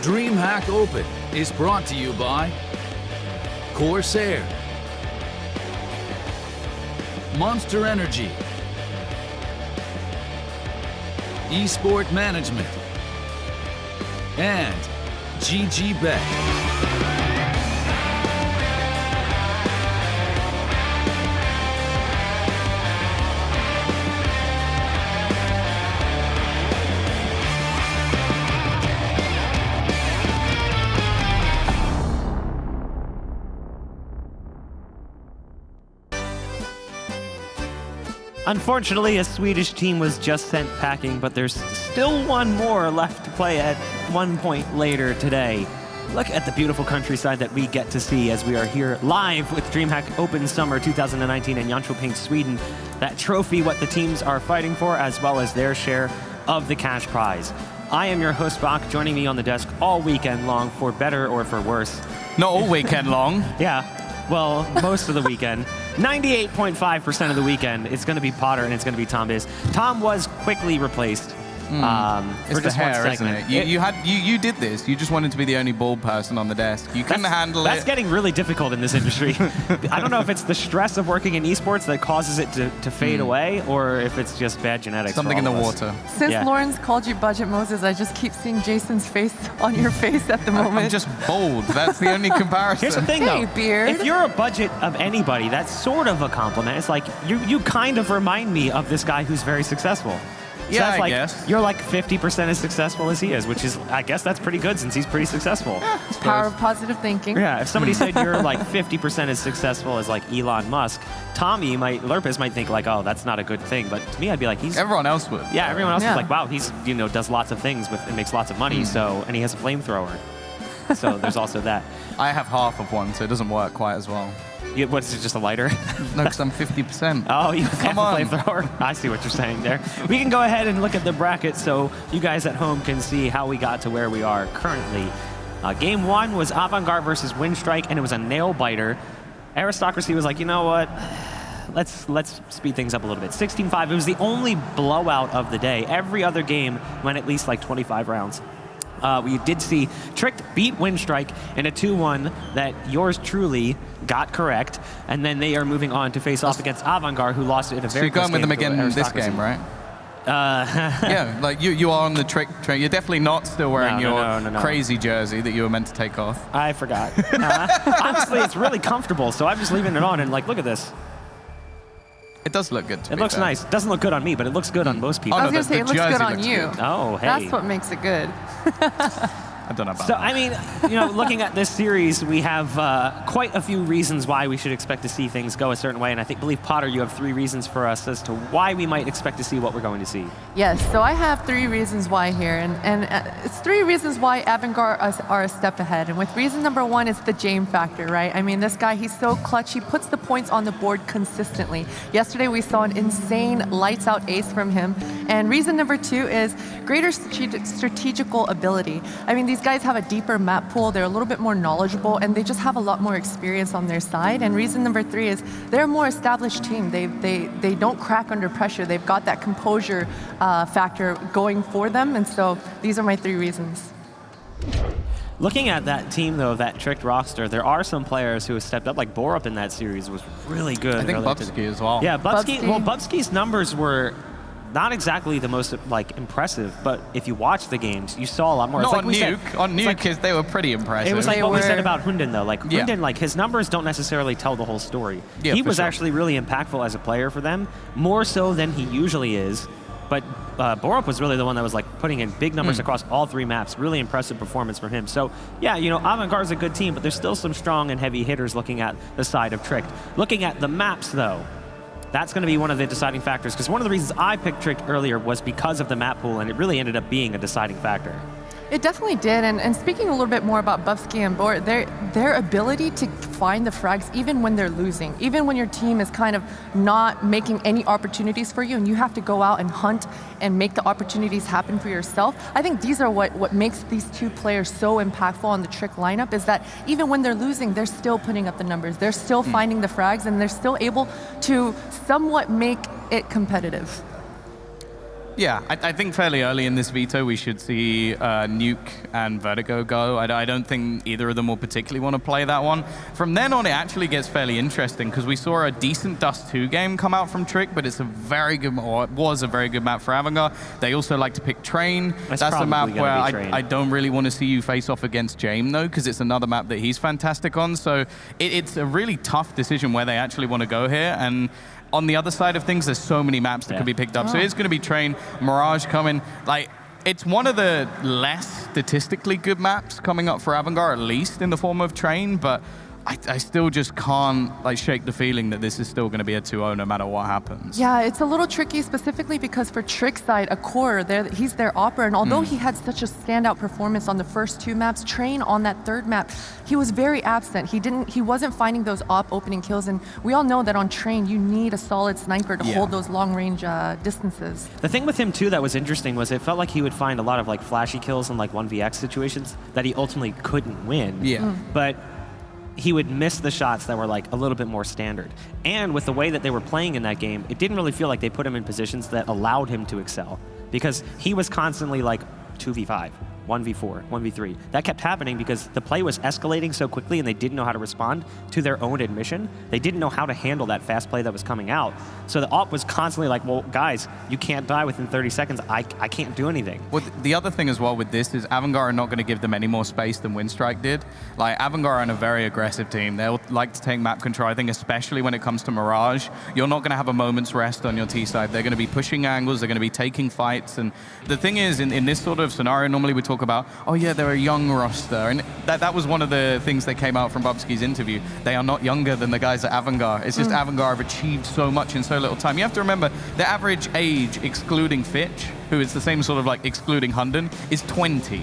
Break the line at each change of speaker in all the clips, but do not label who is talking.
DreamHack Open is brought to you by Corsair, Monster Energy, Esport Management, and GGBet.
Unfortunately, a Swedish team was just sent packing, but there's still one more left to play at one point later today. Look at the beautiful countryside that we get to see as we are here live with DreamHack Open Summer 2019 in Jönköping, Sweden. That trophy, what the teams are fighting for, as well as their share of the cash prize. I am your host, Bach, joining me on the desk all weekend long, for better or for worse.
Not all weekend long.
Yeah, well, most of the weekend. 98.5% of the weekend, it's going to be Potter and it's going to be Tom Biz. Tom was quickly replaced.
It's the hair, isn't it? You did this. You just wanted to be the only bald person on the desk. You couldn't handle it.
That's getting really difficult in this industry. I don't know if it's the stress of working in esports that causes it to fade away, or if it's just bad genetics.
Something in the water.
Since Lawrence called you Budget Moses, I just keep seeing Jason's face on your face at the moment.
I'm just bald. That's the only comparison.
Here's the thing, though.
Beard.
If you're a budget of anybody, that's sort of a compliment. It's like, you kind of remind me of this guy who's very successful. So
yeah,
that's like,
I guess.
You're like 50% as successful as he is, which is, I guess that's pretty good since he's pretty successful.
Yeah, power of positive thinking.
Yeah, if somebody said you're like 50% as successful as like Elon Musk, Lurpus might think like, oh, that's not a good thing. But to me, I'd be like, he's...
Everyone else would.
Yeah, everyone else is like, wow, he's, does lots of things and makes lots of money, and he has a flamethrower. So there's also that.
I have half of one, so it doesn't work quite as well.
What is it, just a lighter?
No, because I'm 50%.
Oh, you
Come on.
have a flamethrower. I see what you're saying there. We can go ahead and look at the bracket so you guys at home can see how we got to where we are currently. Game 1 was Avangar versus Windstrike, and it was a nail-biter. Aristocracy was like, you know what? Let's speed things up a little bit. 16-5, it was the only blowout of the day. Every other game went at least like 25 rounds. We did see Tricked beat Windstrike in a 2-1 that yours truly got correct, and then they are moving on to face off against Avangar, who lost it in a very close game.
So you're going with them again in this game, right? Yeah, like you are on the trick train. You're definitely not still wearing your crazy jersey that you were meant to take off.
I forgot. Honestly, it's really comfortable, so I'm just leaving it on, and like, look at this.
It does look good to me.
It looks nice. It doesn't look good on me, but it looks good on most people.
I was going to say, it looks good on you.
Good.
Oh, hey.
That's what makes it good.
I don't know about
So,
that.
I mean, looking at this series, we have quite a few reasons why we should expect to see things go a certain way, and I believe, Potter, you have 3 reasons for us as to why we might expect to see what we're going to see.
Yes, so I have 3 reasons why here, and it's 3 reasons why Avangar are a step ahead. And with reason number 1 is the Jame factor, right? I mean, this guy, he's so clutch. He puts the points on the board consistently. Yesterday, we saw an insane lights-out ace from him. And reason number 2 is greater strategical ability. I mean, these guys have a deeper map pool, they're a little bit more knowledgeable, and they just have a lot more experience on their side. And reason number 3 is they're a more established team. They don't crack under pressure. They've got that composure factor going for them, and so these are my 3 reasons.
Looking at that team, though, that Tricked roster, there are some players who have stepped up, like Borup in that series was really good.
I think Bubsky as well.
Yeah, Bubsky's numbers were not exactly the most impressive, but if you watch the games, you saw a lot more.
Not on Nuke. On Nuke, they were pretty impressive.
It was like what we said about Hunden, though. Like Hunden, like his numbers don't necessarily tell the whole story.
Yeah,
he was actually really impactful as a player for them, more so than he usually is. But Borup was really the one that was like putting in big numbers across all 3 maps. Really impressive performance from him. So yeah, Avangar's a good team, but there's still some strong and heavy hitters looking at the side of Tricked. Looking at the maps, though, that's going to be one of the deciding factors, because one of the reasons I picked Tricked earlier was because of the map pool, and it really ended up being a deciding factor.
It definitely did, and speaking a little bit more about Bubsky and Bor, their ability to find the frags even when they're losing, even when your team is kind of not making any opportunities for you and you have to go out and hunt and make the opportunities happen for yourself. I think these are what makes these 2 players so impactful on the Trick lineup, is that even when they're losing, they're still putting up the numbers, they're still finding the frags, and they're still able to somewhat make it competitive.
Yeah, I think fairly early in this veto we should see Nuke and Vertigo go. I don't think either of them will particularly want to play that one. From then on, it actually gets fairly interesting because we saw a decent Dust 2 game come out from Trick, but it's a very good, or it was a very good map for Avangar. They also like to pick Train. That's a map where I don't really want to see you face off against James, though, because it's another map that he's fantastic on. So it's a really tough decision where they actually want to go here. And on the other side of things, there's so many maps that could be picked up. So it's going to be Train, Mirage coming. Like, it's one of the less statistically good maps coming up for Avangar, at least in the form of Train, but I still just can't shake the feeling that this is still going to be a 2-0 no matter what happens.
Yeah, it's a little tricky specifically because for Trick's side, Akor, he's their opera, and although he had such a standout performance on the first 2 maps, Train on that 3rd map, he was very absent. He wasn't finding those op opening kills, and we all know that on Train you need a solid sniper to hold those long range distances.
The thing with him too that was interesting was it felt like he would find a lot of flashy kills in 1vx situations that he ultimately couldn't win.
Yeah.
But he would miss the shots that were a little bit more standard. And with the way that they were playing in that game, it didn't really feel like they put him in positions that allowed him to excel because he was constantly 2v5, 1v4, 1v3. That kept happening because the play was escalating so quickly and they didn't know how to respond to their own admission. They didn't know how to handle that fast play that was coming out. So the op was constantly well, guys, you can't die within 30 seconds. I can't do anything.
Well, the other thing as well with this is Avangar are not going to give them any more space than Winstrike did. Avangar are a very aggressive team. They'll like to take map control. I think especially when it comes to Mirage, you're not going to have a moment's rest on your T side. They're going to be pushing angles. They're going to be taking fights. And the thing is, in this sort of scenario, normally we talk about, oh yeah, they're a young roster. And that was one of the things that came out from Bubsky's interview. They are not younger than the guys at Avangar. It's just Avangar have achieved so much in so little time. You have to remember, the average age, excluding Fitch, who is the same sort of excluding Hunden, is 20.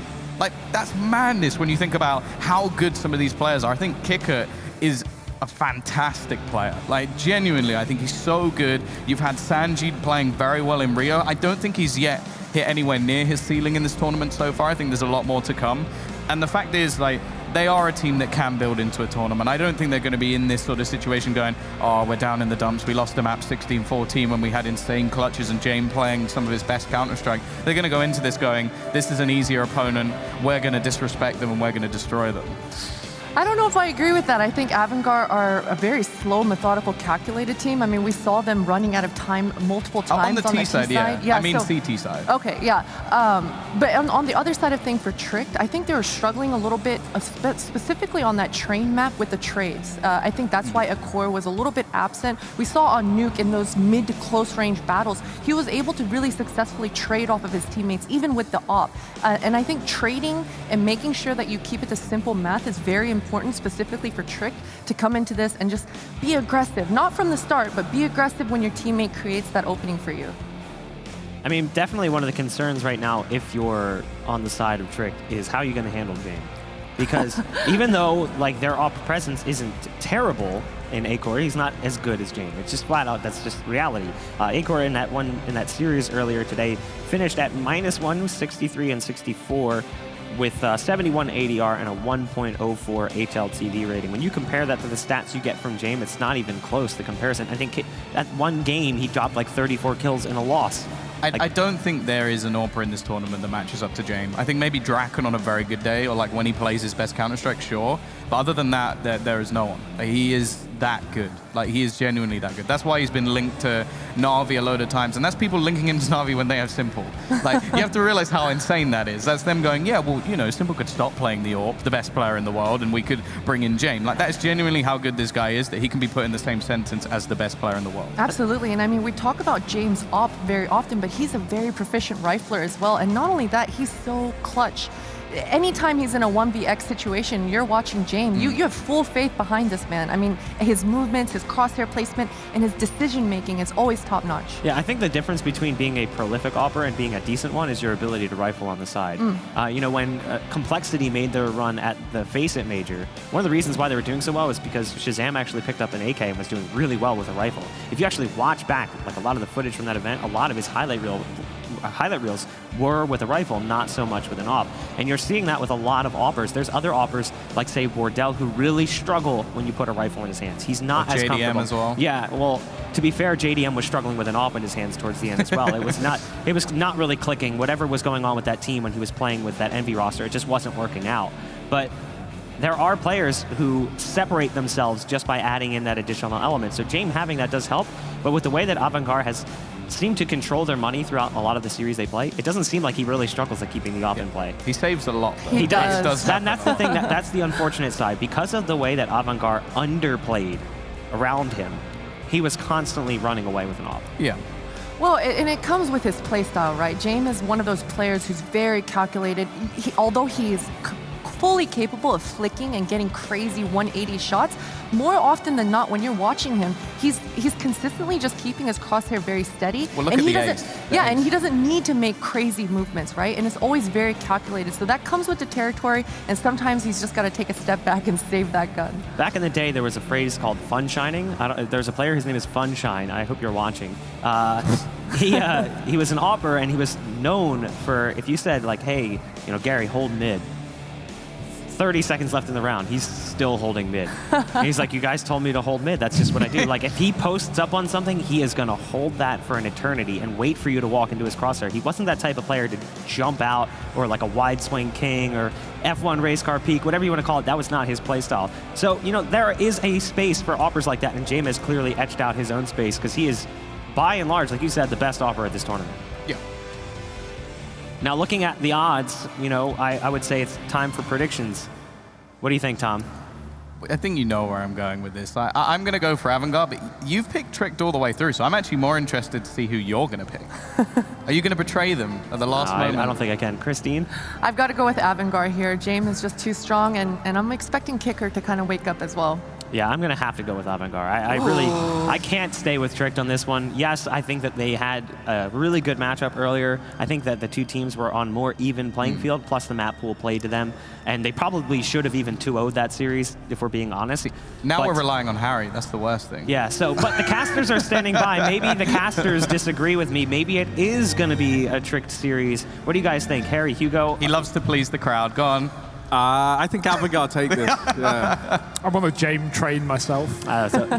That's madness when you think about how good some of these players are. I think Kicker is a fantastic player. Genuinely, I think he's so good. You've had Sanjit playing very well in Rio. I don't think he's yet hit anywhere near his ceiling in this tournament so far. I think there's a lot more to come. And the fact is, they are a team that can build into a tournament. I don't think they're going to be in this sort of situation going, oh, we're down in the dumps. We lost the map 16-14 when we had insane clutches and James playing some of his best Counter-Strike. They're going to go into this going, this is an easier opponent. We're going to disrespect them and we're going to destroy them.
I don't know if I agree with that. I think Avangar are a very slow, methodical, calculated team. I mean, we saw them running out of time multiple times
on the T side. Yeah, I mean CT side.
Okay, yeah. But on the other side of things for Tricked, I think they were struggling a little bit, specifically on that Train map with the trades. I think that's why Akor was a little bit absent. We saw on Nuke in those mid to close range battles, he was able to really successfully trade off of his teammates, even with the op. And I think trading and making sure that you keep it to simple math is very important, specifically for Trick, to come into this and just be aggressive. Not from the start, but be aggressive when your teammate creates that opening for you.
I mean, definitely one of the concerns right now, if you're on the side of Trick, is how you're going to handle James. Because even though their op presence isn't terrible in Akor, he's not as good as James. It's just flat out, that's just reality. Akor in that series earlier today finished at -163 and 64 with 71 ADR and a 1.04 HLTV rating. When you compare that to the stats you get from James, it's not even close, the comparison. I think at one game he dropped 34 kills in a loss.
I don't think there is an AWPer in this tournament that matches up to James. I think maybe Draken on a very good day, or when he plays his best Counter-Strike, sure. But other than that, there is no one. He is that good. He is genuinely that good. That's why he's been linked to Na'Vi a load of times. And that's people linking him to Na'Vi when they have Simple. You have to realize how insane that is. That's them going, yeah, well, Simple could stop playing the AWP, the best player in the world, and we could bring in James. That is genuinely how good this guy is, that he can be put in the same sentence as the best player in the world.
Absolutely. And I mean, we talk about James AWP very often, but he's a very proficient rifler as well. And not only that, he's so clutch. Anytime he's in a 1vx situation, you're watching James. You have full faith behind this man. I mean, his movements, his crosshair placement, and his decision-making is always top-notch.
Yeah, I think the difference between being a prolific AWPer and being a decent one is your ability to rifle on the side. When Complexity made their run at the Face-It Major, one of the reasons why they were doing so well was because Shazam actually picked up an AK and was doing really well with a rifle. If you actually watch back, a lot of the footage from that event, a lot of his highlight reel highlight reels were with a rifle, not so much with an AWP. And you're seeing that with a lot of AWPers. There's other AWPers, like say Wardell, who really struggle when you put a rifle in his hands. He's not as comfortable.
JDM as well.
Yeah, well, to be fair, JDM was struggling with an AWP in his hands towards the end as well. It was not really clicking. Whatever was going on with that team when he was playing with that Envy roster, it just wasn't working out. But there are players who separate themselves just by adding in that additional element. So James having that does help, but with the way that Avangar has seemed to control their money throughout a lot of the series they play, it doesn't seem like he really struggles at keeping the AWP in play.
He saves a lot, though.
He does.
And that's the thing, that's the unfortunate side. Because of the way that Avangar underplayed around him, he was constantly running away with an AWP.
Yeah.
Well, and it comes with his playstyle, right? James is one of those players who's very calculated. Although he is fully capable of flicking and getting crazy 180 shots, more often than not, when you're watching him, he's consistently just keeping his crosshair very steady.
Well, look
and
at
he
the
doesn't,
ace.
yeah, and he doesn't need to make crazy movements, right? And it's always very calculated. So that comes with the territory, and sometimes he's just got to take a step back and save that gun.
Back in the day, there was a phrase called fun shining. There's a player, his name is Funshine. I hope you're watching. He was an AWPer, and he was known for, if you said like, hey, Gary, hold mid. 30 seconds left in the round, he's still holding mid. And he's like, you guys told me to hold mid, that's just what I do. Like, if he posts up on something, he is gonna hold that for an eternity and wait for you to walk into his crosshair. He wasn't that type of player to jump out, or like a wide swing king, or F1 race car peak, whatever you want to call it. That was not his play style. So, there is a space for AWPers like that, and James has clearly etched out his own space, because he is, by and large, like you said, the best AWPer at this tournament.
Yeah.
Now, looking at the odds, I would say it's time for predictions. What do you think, Tom?
I think you know where I'm going with this. I'm going to go for Avangar, but you've picked Tricked all the way through, so I'm actually more interested to see who you're going to pick. Are you going to betray them at the last moment?
I don't think I can. Christine?
I've got to go with Avangar here. James is just too strong, and I'm expecting Kicker to kind of wake up as well.
Yeah, I'm going to have to go with Avangar. I can't stay with Tricked on this one. Yes, I think that they had a really good matchup earlier. I think that the two teams were on more even playing field, plus the map pool played to them. And they probably should have even 2-0'd that series, if we're being honest.
Now we're relying on Harry. That's the worst thing.
Yeah, but the casters are standing by. Maybe the casters disagree with me. Maybe it is going to be a Tricked series. What do you guys think? Harry, Hugo?
He loves to please the crowd. Go on.
I think Avangar take this. Yeah.
I'm on the James train myself.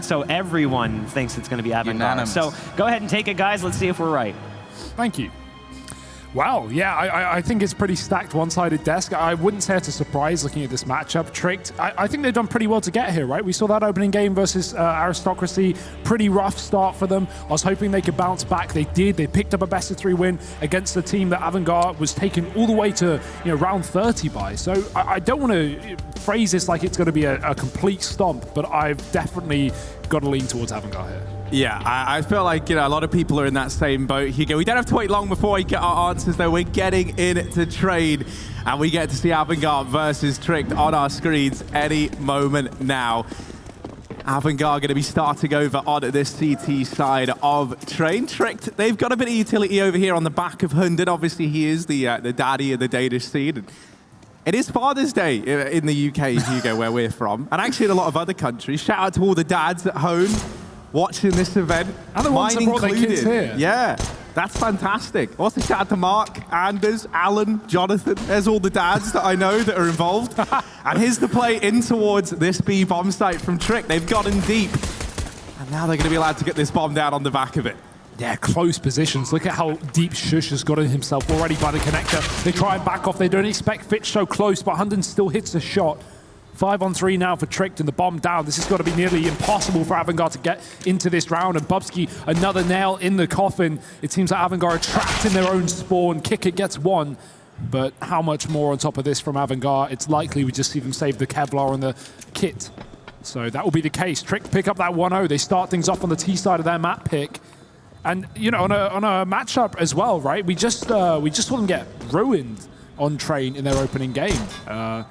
So everyone thinks it's going to be Avangar.
Unanimous.
So go ahead and take it, guys. Let's see if we're right.
Thank you. Wow, yeah, I think it's pretty stacked one-sided desk. I wouldn't say it's a surprise looking at this matchup. Tricked, I think they've done pretty well to get here, right? We saw that opening game versus Aristocracy. Pretty rough start for them. I was hoping they could bounce back. They did. They picked up a best-of-3 win against a team that Avangar was taken all the way to round 30 by. So I don't want to phrase this like it's going to be a complete stomp, but I've definitely got to lean towards Avangar here.
Yeah, I feel like a lot of people are in that same boat. Hugo, we don't have to wait long before we get our answers, though. We're getting into trade, and we get to see Avangar versus Tricked on our screens any moment now. Avangar going to be starting over on this CT side of Train. Tricked, they've got a bit of utility over here on the back of Hundred. Obviously, he is the daddy of the Danish scene. It is Father's Day in the UK, Hugo, where we're from, and actually in a lot of other countries. Shout out to all the dads at home watching this event.
And the ones that brought their kids here.
Yeah, that's fantastic. Also shout out to Mark, Anders, Alan, Jonathan. There's all the dads that I know that are involved. And here's the play in towards this B bomb site from Trick. They've gotten deep. And now they're going to be allowed to get this bomb down on the back of it.
Yeah, close positions. Look at how deep Shush has gotten himself already by the connector. They try and back off. They don't expect Fitch so close, but Hunden still hits a shot. 5-on-3 now for Tricked and the bomb down. This has got to be nearly impossible for Avangar to get into this round. And Bubsky, another nail in the coffin. It seems that Avangar are trapped in their own spawn. Kicker gets one. But how much more on top of this from Avangar? It's likely we just see them save the Kevlar and the kit. So that will be the case. Tricked pick up that 1-0. They start things off on the T side of their map pick. And, on a matchup as well, right? We just saw them get ruined on Train in their opening game. I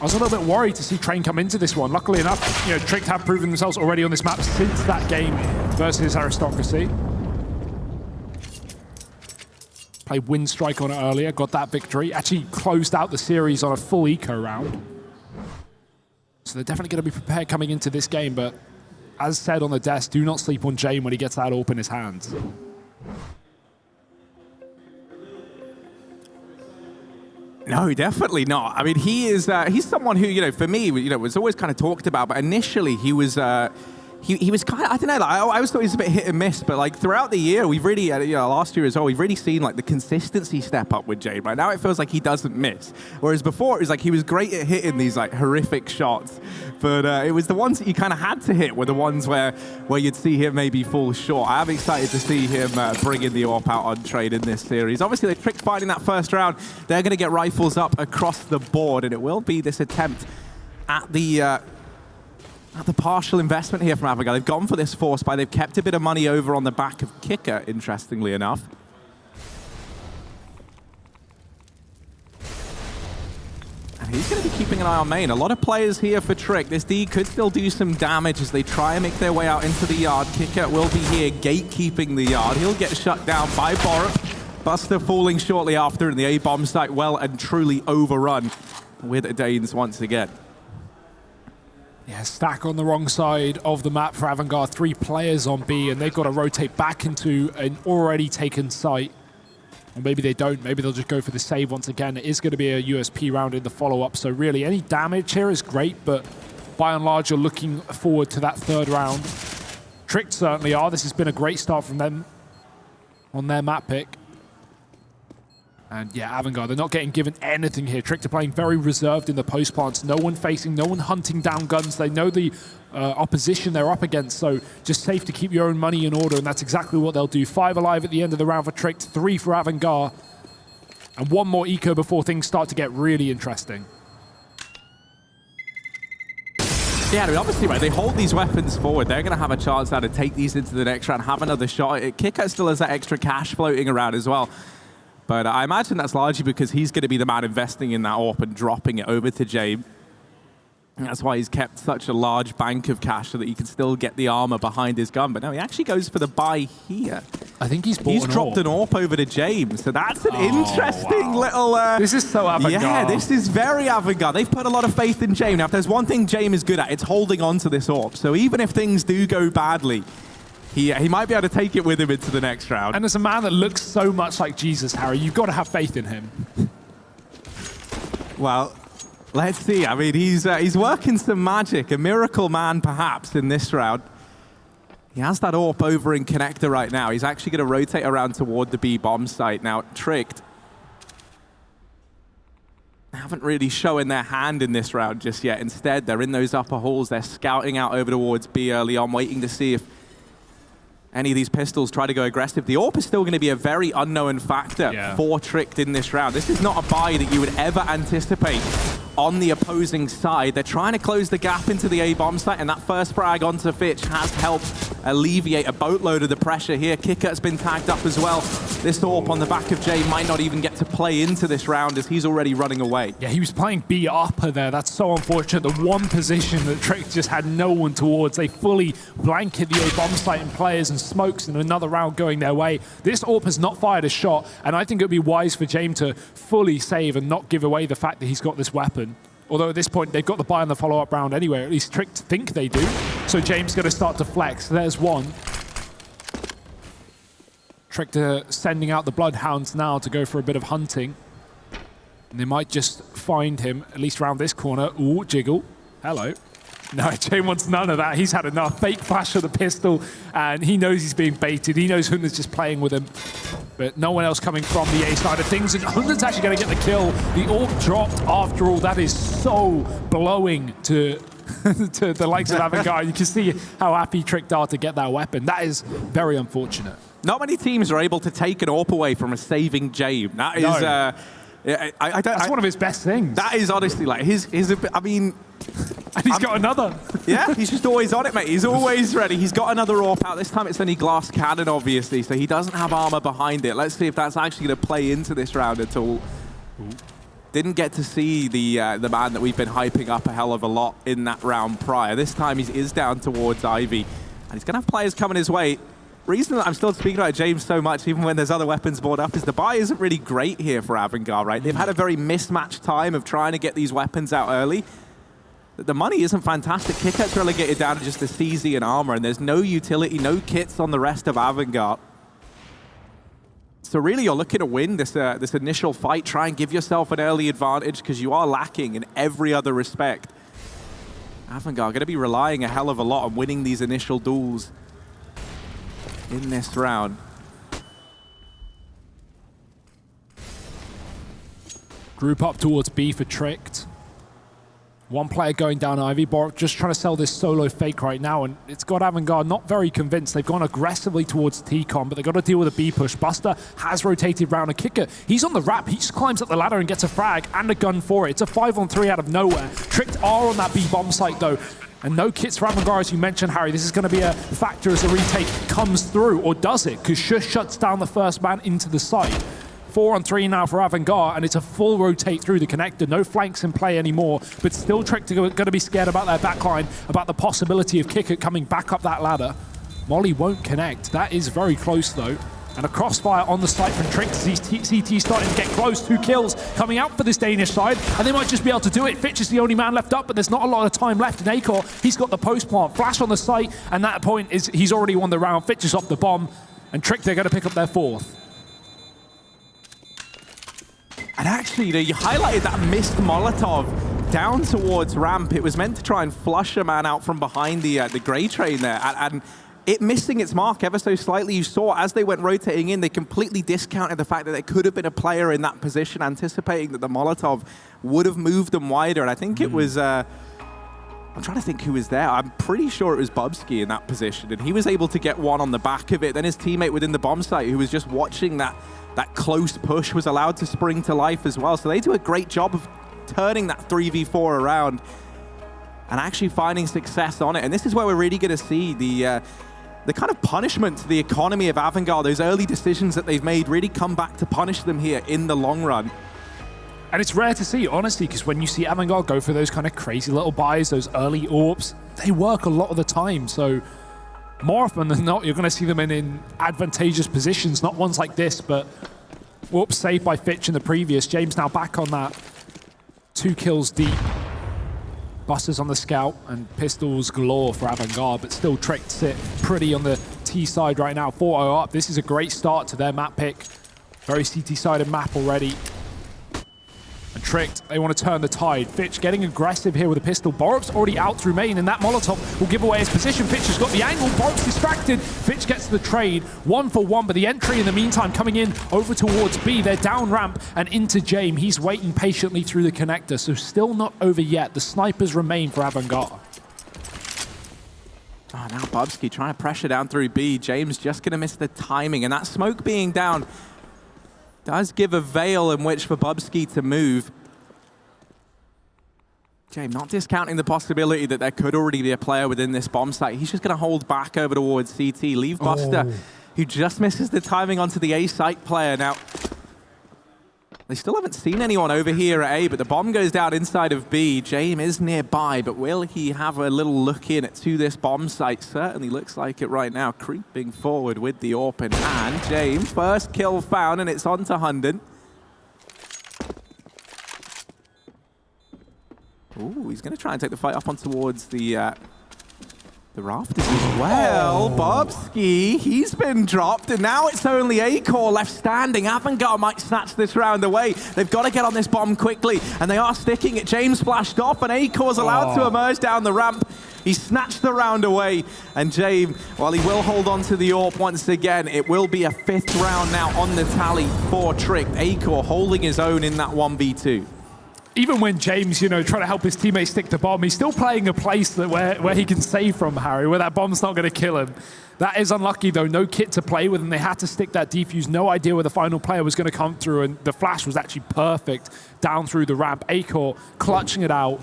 was a little bit worried to see Train come into this one. Luckily enough, Tricked have proven themselves already on this map since that game versus Aristocracy. Played Windstrike on it earlier, got that victory. Actually closed out the series on a full eco round. So they're definitely going to be prepared coming into this game, but as said on the desk, do not sleep on Jane when he gets that AWP in his hands.
No, definitely not. I mean, he's someone who, you know, for me, you know, was always kind of talked about, but initially he was he was kind of, I don't know, like, I always thought he was a bit hit and miss, but like throughout the year, we've really, you know, last year as well, we've really seen like the consistency step up with Jade. Right now, it feels like he doesn't miss, whereas before it was like he was great at hitting these like horrific shots, but it was the ones that you kind of had to hit were the ones where you'd see him maybe fall short. I am excited to see him bringing the AWP out on trade in this series. Obviously, they tricked finding that first round. They're going to get rifles up across the board, and it will be this attempt at the partial investment here from Avangar. They've gone for this force buy. They've kept a bit of money over on the back of Kicker, interestingly enough. And he's going to be keeping an eye on main. A lot of players here for Trick. This D could still do some damage as they try and make their way out into the yard. Kicker will be here gatekeeping the yard. He'll get shut down by Borup. Buster falling shortly after, and the A-bomb site well and truly overrun with Danes once again.
Yeah, stack on the wrong side of the map for Avangar. 3 players on B, and they've got to rotate back into an already taken site. Or maybe they don't. Maybe they'll just go for the save once again. It is going to be a USP round in the follow-up, so really any damage here is great, but by and large, you're looking forward to that 3rd round. Tricked certainly are. This has been a great start from them on their map pick. And yeah, Avangar, they're not getting given anything here. Tricked are playing very reserved in the post plants. No one facing, no one hunting down guns. They know the opposition they're up against, so just safe to keep your own money in order, and that's exactly what they'll do. 5 alive at the end of the round for Tricked, 3 for Avangar, and 1 more eco before things start to get really interesting.
Yeah, I mean, obviously, right, they hold these weapons forward. They're going to have a chance now to take these into the next round, have another shot. Kicker still has that extra cash floating around as well. But I imagine that's largely because he's going to be the man investing in that AWP and dropping it over to Jabe. And that's why he's kept such a large bank of cash, so that he can still get the armor behind his gun. But no, he actually goes for the buy here.
I think he's dropped
an AWP over to James. So that's an interesting little...
this is so Avangar.
Yeah, this is very Avangar. They've put a lot of faith in James. Now, if there's one thing James is good at, it's holding on to this AWP. So even if things do go badly, he might be able to take it with him into the next round.
And as a man that looks so much like Jesus, Harry, you've got to have faith in him.
Well, let's see. I mean, he's working some magic. A miracle man, perhaps, in this round. He has that AWP over in connector right now. He's actually going to rotate around toward the B bomb site. Now, Tricked haven't really shown their hand in this round just yet. Instead, they're in those upper halls. They're scouting out over towards B early on, waiting to see if any of these pistols try to go aggressive. The AWP is still going to be a very unknown factor for Tricked in this round. This is not a buy that you would ever anticipate on the opposing side. They're trying to close the gap into the A-bomb site, and that first frag onto Fitch has helped alleviate a boatload of the pressure here. Kicker has been tagged up as well. This AWP on the back of Jay might not even get to play into this round, as he's already running away.
Yeah, he was playing B upper there. That's so unfortunate. The one position that Tricked just had no one towards. They fully blanket the A-bomb site and players, and smokes in another round going their way. This AWP has not fired a shot, and I think it would be wise for James to fully save and not give away the fact that he's got this weapon. Although at this point, they've got the buy on the follow-up round anyway, or at least Tricked think they do. So James is going to start to flex. There's one. Tricked sending out the Bloodhounds now to go for a bit of hunting. And they might just find him, at least around this corner. Ooh, Jiggle. Hello. No, Jay wants none of that. He's had enough. Fake flash of the pistol, and he knows he's being baited. He knows Hunter's just playing with him. But no one else coming from the A side of things, and Hunter's actually going to get the kill. The AWP dropped after all. That is so blowing to to the likes of Avangar. You can see how happy Tricked are to get that weapon. That is very unfortunate.
Not many teams are able to take an AWP away from a saving Jabe. That is...
No. That's one of his best things.
That is honestly like his I mean...
And he's got another.
Yeah, he's just always on it, mate. He's always ready. He's got another AWP out. This time it's only glass cannon, obviously, so he doesn't have armor behind it. Let's see if that's actually going to play into this round at all. Ooh. Didn't get to see the man that we've been hyping up a hell of a lot in that round prior. This time he is down towards Ivy, and he's going to have players coming his way. Reason that I'm still speaking about James so much, even when there's other weapons brought up, is the buy isn't really great here for Avangar, right? They've had a very mismatched time of trying to get these weapons out early. The money isn't fantastic. Kicker's relegated down to just the CZ and armor, and there's no utility, no kits on the rest of Avangar. So really, you're looking to win this this initial fight, try and give yourself an early advantage because you are lacking in every other respect. Avangar going to be relying a hell of a lot on winning these initial duels in this round.
Group up towards B for Tricked. One player going down Ivy. Bork just trying to sell this solo fake right now, and it's got Avangar not very convinced. They've gone aggressively towards T-Con, but they've got to deal with a B push. Buster has rotated round a kicker. He's on the wrap. He just climbs up the ladder and gets a frag and a gun for it. It's a 5-on-3 out of nowhere. Tricked are on that B bomb site, though. And no kits for Avangar, as you mentioned, Harry. This is going to be a factor as the retake comes through, or does it? Because Shush shuts down the first man into the site. 4-on-3 now for Avangar, and it's a full rotate through the connector. No flanks in play anymore, but still Tricked are going to be scared about their backline, about the possibility of Kicker coming back up that ladder. Molly won't connect. That is very close, though. And a crossfire on the site from Tricked as these CT starting to get close. 2 kills coming out for this Danish side, and they might just be able to do it. Fitch is the only man left up, but there's not a lot of time left. And Acor, he's got the post plant. Flash on the site, and that point is he's already won the round. Fitch is off the bomb, and Tricked, they're going to pick up their 4th.
And actually, you highlighted that missed Molotov down towards ramp. It was meant to try and flush a man out from behind the gray train there. And it missing its mark ever so slightly. You saw as they went rotating in, they completely discounted the fact that there could have been a player in that position, anticipating that the Molotov would have moved them wider. And I think it was... I'm trying to think who was there. I'm pretty sure it was Bubsky in that position. And he was able to get one on the back of it. Then his teammate within the bomb site, who was just watching that close push, was allowed to spring to life as well. So they do a great job of turning that 3v4 around and actually finding success on it. And this is where we're really going to see the kind of punishment to the economy of Avangar. Those early decisions that they've made really come back to punish them here in the long run.
And it's rare to see, honestly, because when you see Avangar go for those kind of crazy little buys, those early AWPs, they work a lot of the time. So more often than not, you're going to see them in advantageous positions, not ones like this, but whoops, saved by Fitch in the previous. James now back on that. 2 kills deep. Buster's on the scout, and pistols galore for Avangar, but still Tricked sit pretty on the T side right now. 4-0 up. This is a great start to their map pick. Very CT-sided map already. And Tricked, they want to turn the tide. Fitch getting aggressive here with a pistol. Borup's already out through main, and that Molotov will give away his position. Fitch has got the angle. Borup's distracted. Fitch gets the trade. 1-for-1, but the entry in the meantime coming in over towards B. They're down ramp and into James. He's waiting patiently through the connector, so still not over yet. The snipers remain for Avangar.
Oh, now Bubsky trying to pressure down through B. James just going to miss the timing, and that smoke being down does give a veil in which for Bubsky to move. James not discounting the possibility that there could already be a player within this bomb site. He's just going to hold back over towards CT, leave Buster, who just misses the timing onto the A site player. Now, they still haven't seen anyone over here at A, but the bomb goes down inside of B. James is nearby, but will he have a little look in to this bomb site? Certainly looks like it right now, creeping forward with the open. And James, first kill found, and it's on to Hunden. Ooh, he's going to try and take the fight up on towards the rafters as well. Bubsky, he's been dropped, and now it's only Acor left standing. Avangar might snatch this round away. They've got to get on this bomb quickly, and they are sticking it. James flashed off, and Acor's allowed to emerge down the ramp. He snatched the round away, and James, while he will hold on to the AWP once again, it will be a 5th round now on the tally for Tricked. Acor holding his own in that 1v2.
Even when James, you know, trying to help his teammates stick the bomb, he's still playing a place that where he can save from, Harry, where that bomb's not going to kill him. That is unlucky, though. No kit to play with, and they had to stick that defuse. No idea where the final player was going to come through, and the flash was actually perfect down through the ramp. Acor clutching it out.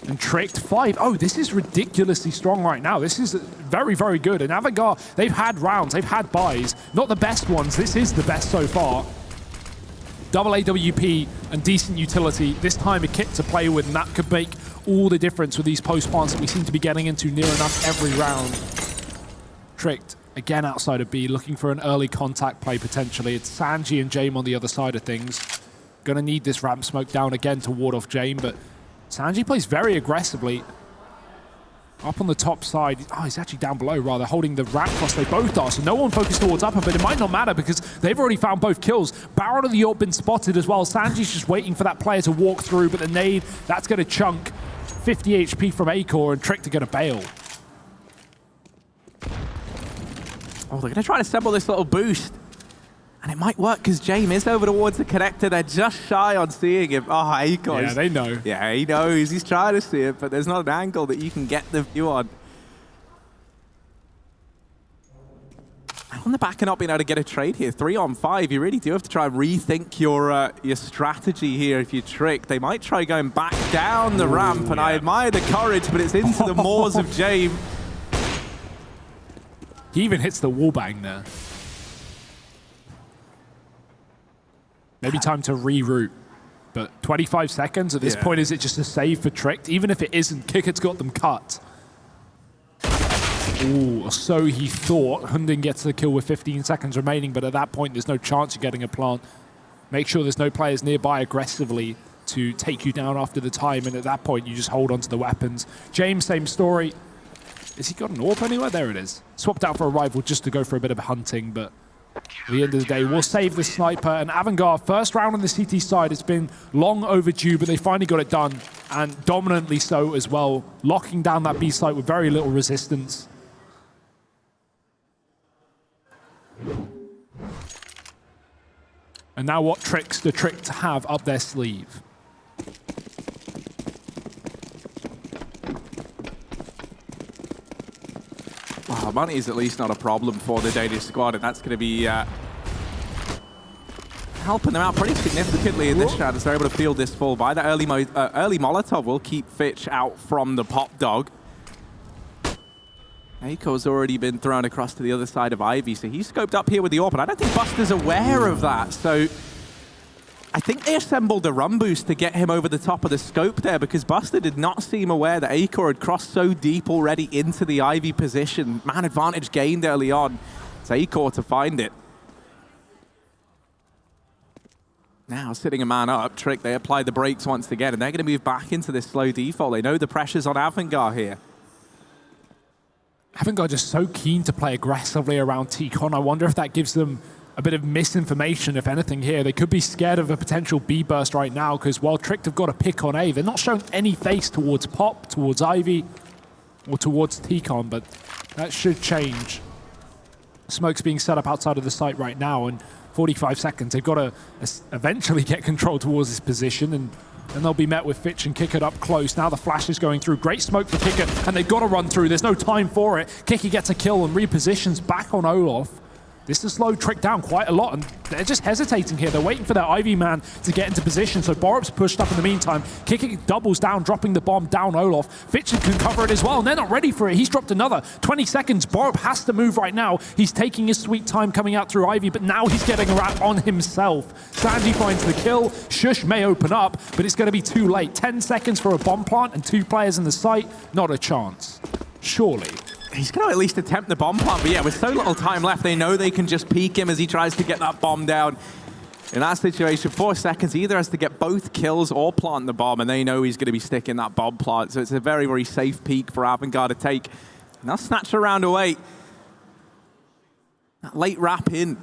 And Tricked 5. Oh, this is ridiculously strong right now. This is very, very good. And Avangar, they've had rounds, they've had buys. Not the best ones. This is the best so far. Double AWP and decent utility. This time a kit to play with, and that could make all the difference with these post plants that we seem to be getting into near enough every round. Tricked, again outside of B, looking for an early contact play potentially. It's Sanji and Jame on the other side of things. Gonna need this ramp smoke down again to ward off Jame, but Sanji plays very aggressively. Up on the top side. Oh, he's actually down below, rather, holding the ramp cross. They both are, so no one focused towards upper, but it might not matter because they've already found both kills. Baron of the York been spotted as well. Sanji's just waiting for that player to walk through, but the nade, that's going to chunk. 50 HP from Acor, and Tricked are going to bail.
Oh, they're going to try to assemble this little boost. And it might work because James is over towards the connector. They're just shy on seeing him. Oh, Acor.
Yeah, they know.
Yeah, he knows. He's trying to see it, but there's not an angle that you can get the view on. And on the back of not being able to get a trade here, 3 on 5, you really do have to try and rethink your strategy here if you're Tricked. They might try going back down the ramp, and I admire the courage, but it's into the maws of James.
He even hits the wallbang there. Maybe time to reroute. But 25 seconds at this point, is it just a save for Tricked? Even if it isn't, Kicker's got them cut. Ooh, so he thought. Hundin gets the kill with 15 seconds remaining, but at that point, there's no chance of getting a plant. Make sure there's no players nearby aggressively to take you down after the time, and at that point, you just hold onto the weapons. James, same story. Has he got an AWP anywhere? There it is. Swapped out for a rival just to go for a bit of hunting, but at the end of the day, we'll save the sniper. And Avangar, first round on the CT side, it's been long overdue, but they finally got it done, and dominantly so as well, locking down that B site with very little resistance. And now what tricks the Tricked to have up their sleeve?
Well, money is at least not a problem for the Danish squad, and that's going to be helping them out pretty significantly in this round as they're able to field this full buy. That early Molotov will keep Fitch out from the pop dog. Acor's already been thrown across to the other side of Ivy, so he's scoped up here with the AWP, and I don't think Buster's aware of that, so I think they assembled a run boost to get him over the top of the scope there, because Buster did not seem aware that Acor had crossed so deep already into the Ivy position. Man advantage gained early on. It's Acor to find it. Now, sitting a man up, Trick, they apply the brakes once again, and they're going to move back into this slow default. They know the pressure's on Avangar here.
Avangar just so keen to play aggressively around T-Con. I wonder if that gives them a bit of misinformation, if anything, here. They could be scared of a potential B burst right now, because while Tricked have got a pick on A, they're not showing any face towards Pop, towards Ivy, or towards T-Con, but that should change. Smoke's being set up outside of the site right now, and 45 seconds. They've got to eventually get control towards this position, and then they'll be met with Fitch and Kicker up close. Now the flash is going through. Great smoke for Kicker, and they've got to run through. There's no time for it. Kicker gets a kill and repositions back on Olaf. This has slowed Trick down quite a lot, and they're just hesitating here. They're waiting for their Ivy man to get into position, so Borup's pushed up in the meantime. Kicker doubles down, dropping the bomb down Olaf. Fitch can cover it as well, and they're not ready for it. He's dropped another. 20 seconds. Borup has to move right now. He's taking his sweet time coming out through Ivy, but now he's getting a wrap on himself. Sanji finds the kill. Shush may open up, but it's going to be too late. 10 seconds for a bomb plant and 2 players in the site. Not a chance. Surely.
He's going to at least attempt the bomb plant, but yeah, with so little time left, they know they can just peek him as he tries to get that bomb down. In that situation, 4 seconds, he either has to get both kills or plant the bomb, and they know he's going to be sticking that bomb plant, so it's a very, very safe peek for Avangar to take. And they'll snatch a round away. That late wrap in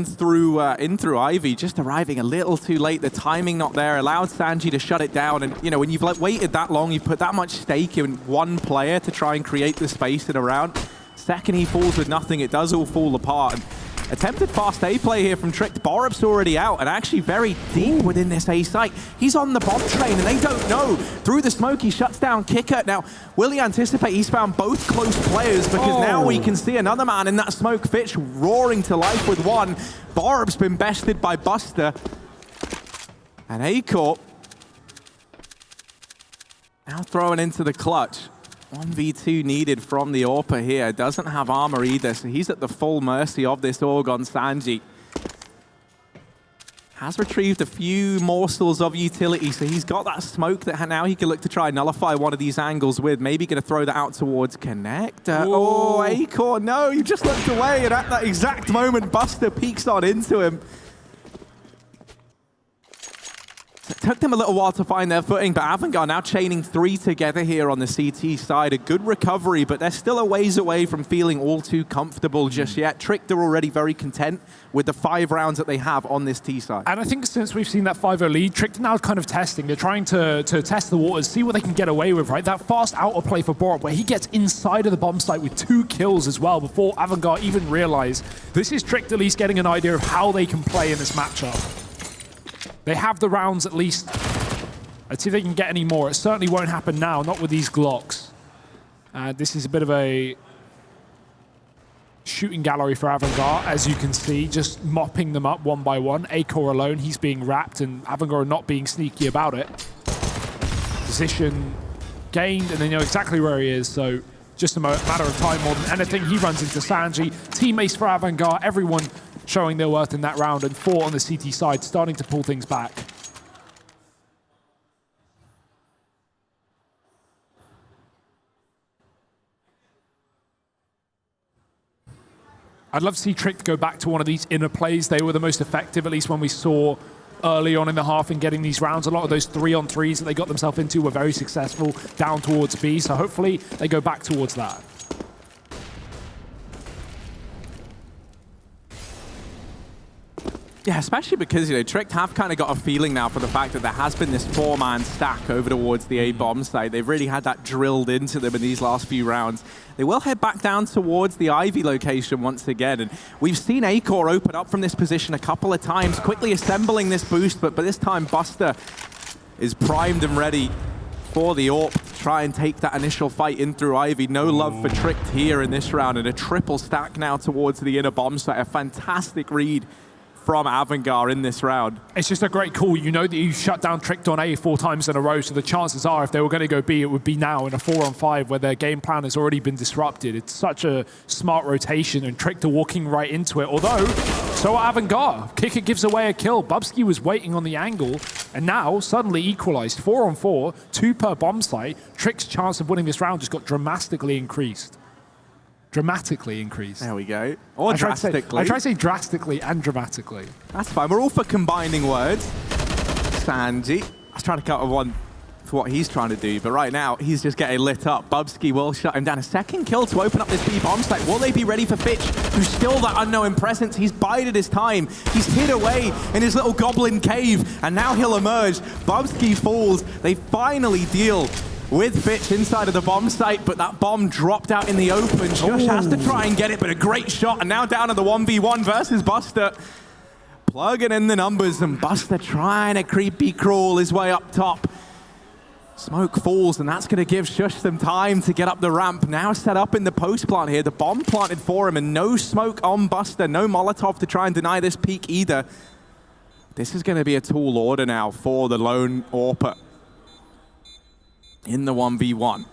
through Ivy, just arriving a little too late. The timing not there, allowed Sanji to shut it down. And you know, when you've waited that long, you've put that much stake in one player to try and create the space in a round. Second he falls with nothing, it does all fall apart. And attempted fast A play here from Tricked. Borup's already out and actually very deep within this A site. He's on the bomb train and they don't know. Through the smoke, he shuts down Kicker. Now, will he anticipate he's found both close players, because now we can see another man in that smoke. Fitch roaring to life with one. Borup's been bested by Buster. And Acor now throwing into the clutch. 1v2 needed from the AWPer here. Doesn't have armor either, so he's at the full mercy of this Org on Sanji. Has retrieved a few morsels of utility, so he's got that smoke that now he can look to try and nullify one of these angles with. Maybe going to throw that out towards Connector. Oh, Acor, no, you just looked away, and at that exact moment, Buster peeks on into him. took them a little while to find their footing, but Avangar now chaining 3 together here on the CT side. A good recovery, but they're still a ways away from feeling all too comfortable just yet. Tricked are already very content with the 5 rounds that they have on this T side.
And I think since we've seen that 5-0 lead, Tricked now kind of testing. They're trying to test the waters, see what they can get away with, right? That fast outer play for Borup, where he gets inside of the bomb site with 2 kills as well before Avangar even realize this is Tricked at least getting an idea of how they can play in this matchup. They have the rounds at least. Let's see if they can get any more. It certainly won't happen now, not with these Glocks. This is a bit of a shooting gallery for Avangar, as you can see, just mopping them up one by one. Acor alone, he's being wrapped, and Avangar not being sneaky about it. Position gained, and they know exactly where he is, so just a matter of time more than anything. He runs into Sanji. Teammates for Avangar, everyone showing their worth in that round, and 4 on the CT side, starting to pull things back. I'd love to see Tricked go back to one of these inner plays. They were the most effective, at least when we saw early on in the half in getting these rounds. A lot of those 3-on-3s that they got themselves into were very successful down towards B, so hopefully they go back towards that.
Yeah, especially because, Tricked have kind of got a feeling now for the fact that there has been this 4-man stack over towards the A bomb site. They've really had that drilled into them in these last few rounds. They will head back down towards the Ivy location once again, and we've seen Acor open up from this position a couple of times, quickly assembling this boost, but by this time Buster is primed and ready for the AWP to try and take that initial fight in through Ivy. No love for Tricked here in this round, and a triple stack now towards the inner bomb site. A fantastic read from Avangar in this round.
It's just a great call. You know that you shut down Tricked on A 4 times in a row, so the chances are if they were going to go B, it would be now in a 4-on-5 where their game plan has already been disrupted. It's such a smart rotation, and Tricked are walking right into it. Although, so are Avangar. Kicker gives away a kill. Bubsky was waiting on the angle, and now suddenly equalized. 4-on-4, 2 per bomb site. Tricked's chance of winning this round just got dramatically increased. Dramatically increased.
There we go. Or drastically.
I try to say drastically and dramatically.
That's fine. We're all for combining words. Sanji. I was trying to cut one for what he's trying to do, but right now he's just getting lit up. Bubsky will shut him down. A second kill to open up this B bomb site. Will they be ready for Fitch, who's still that unknown presence? He's bided his time. He's hid away in his little goblin cave, and now he'll emerge. Bubsky falls. They finally deal with Fitch inside of the bomb site, but that bomb dropped out in the open. Shush has to try and get it, but a great shot, and now down to the 1v1 versus Buster. Plugging in the numbers, and Buster trying to creepy crawl his way up top. Smoke falls, and that's going to give Shush some time to get up the ramp. Now set up in the post plant here. The bomb planted for him, and no smoke on Buster. No Molotov to try and deny this peek either. This is going to be a tall order now for the lone AWPer in the 1v1.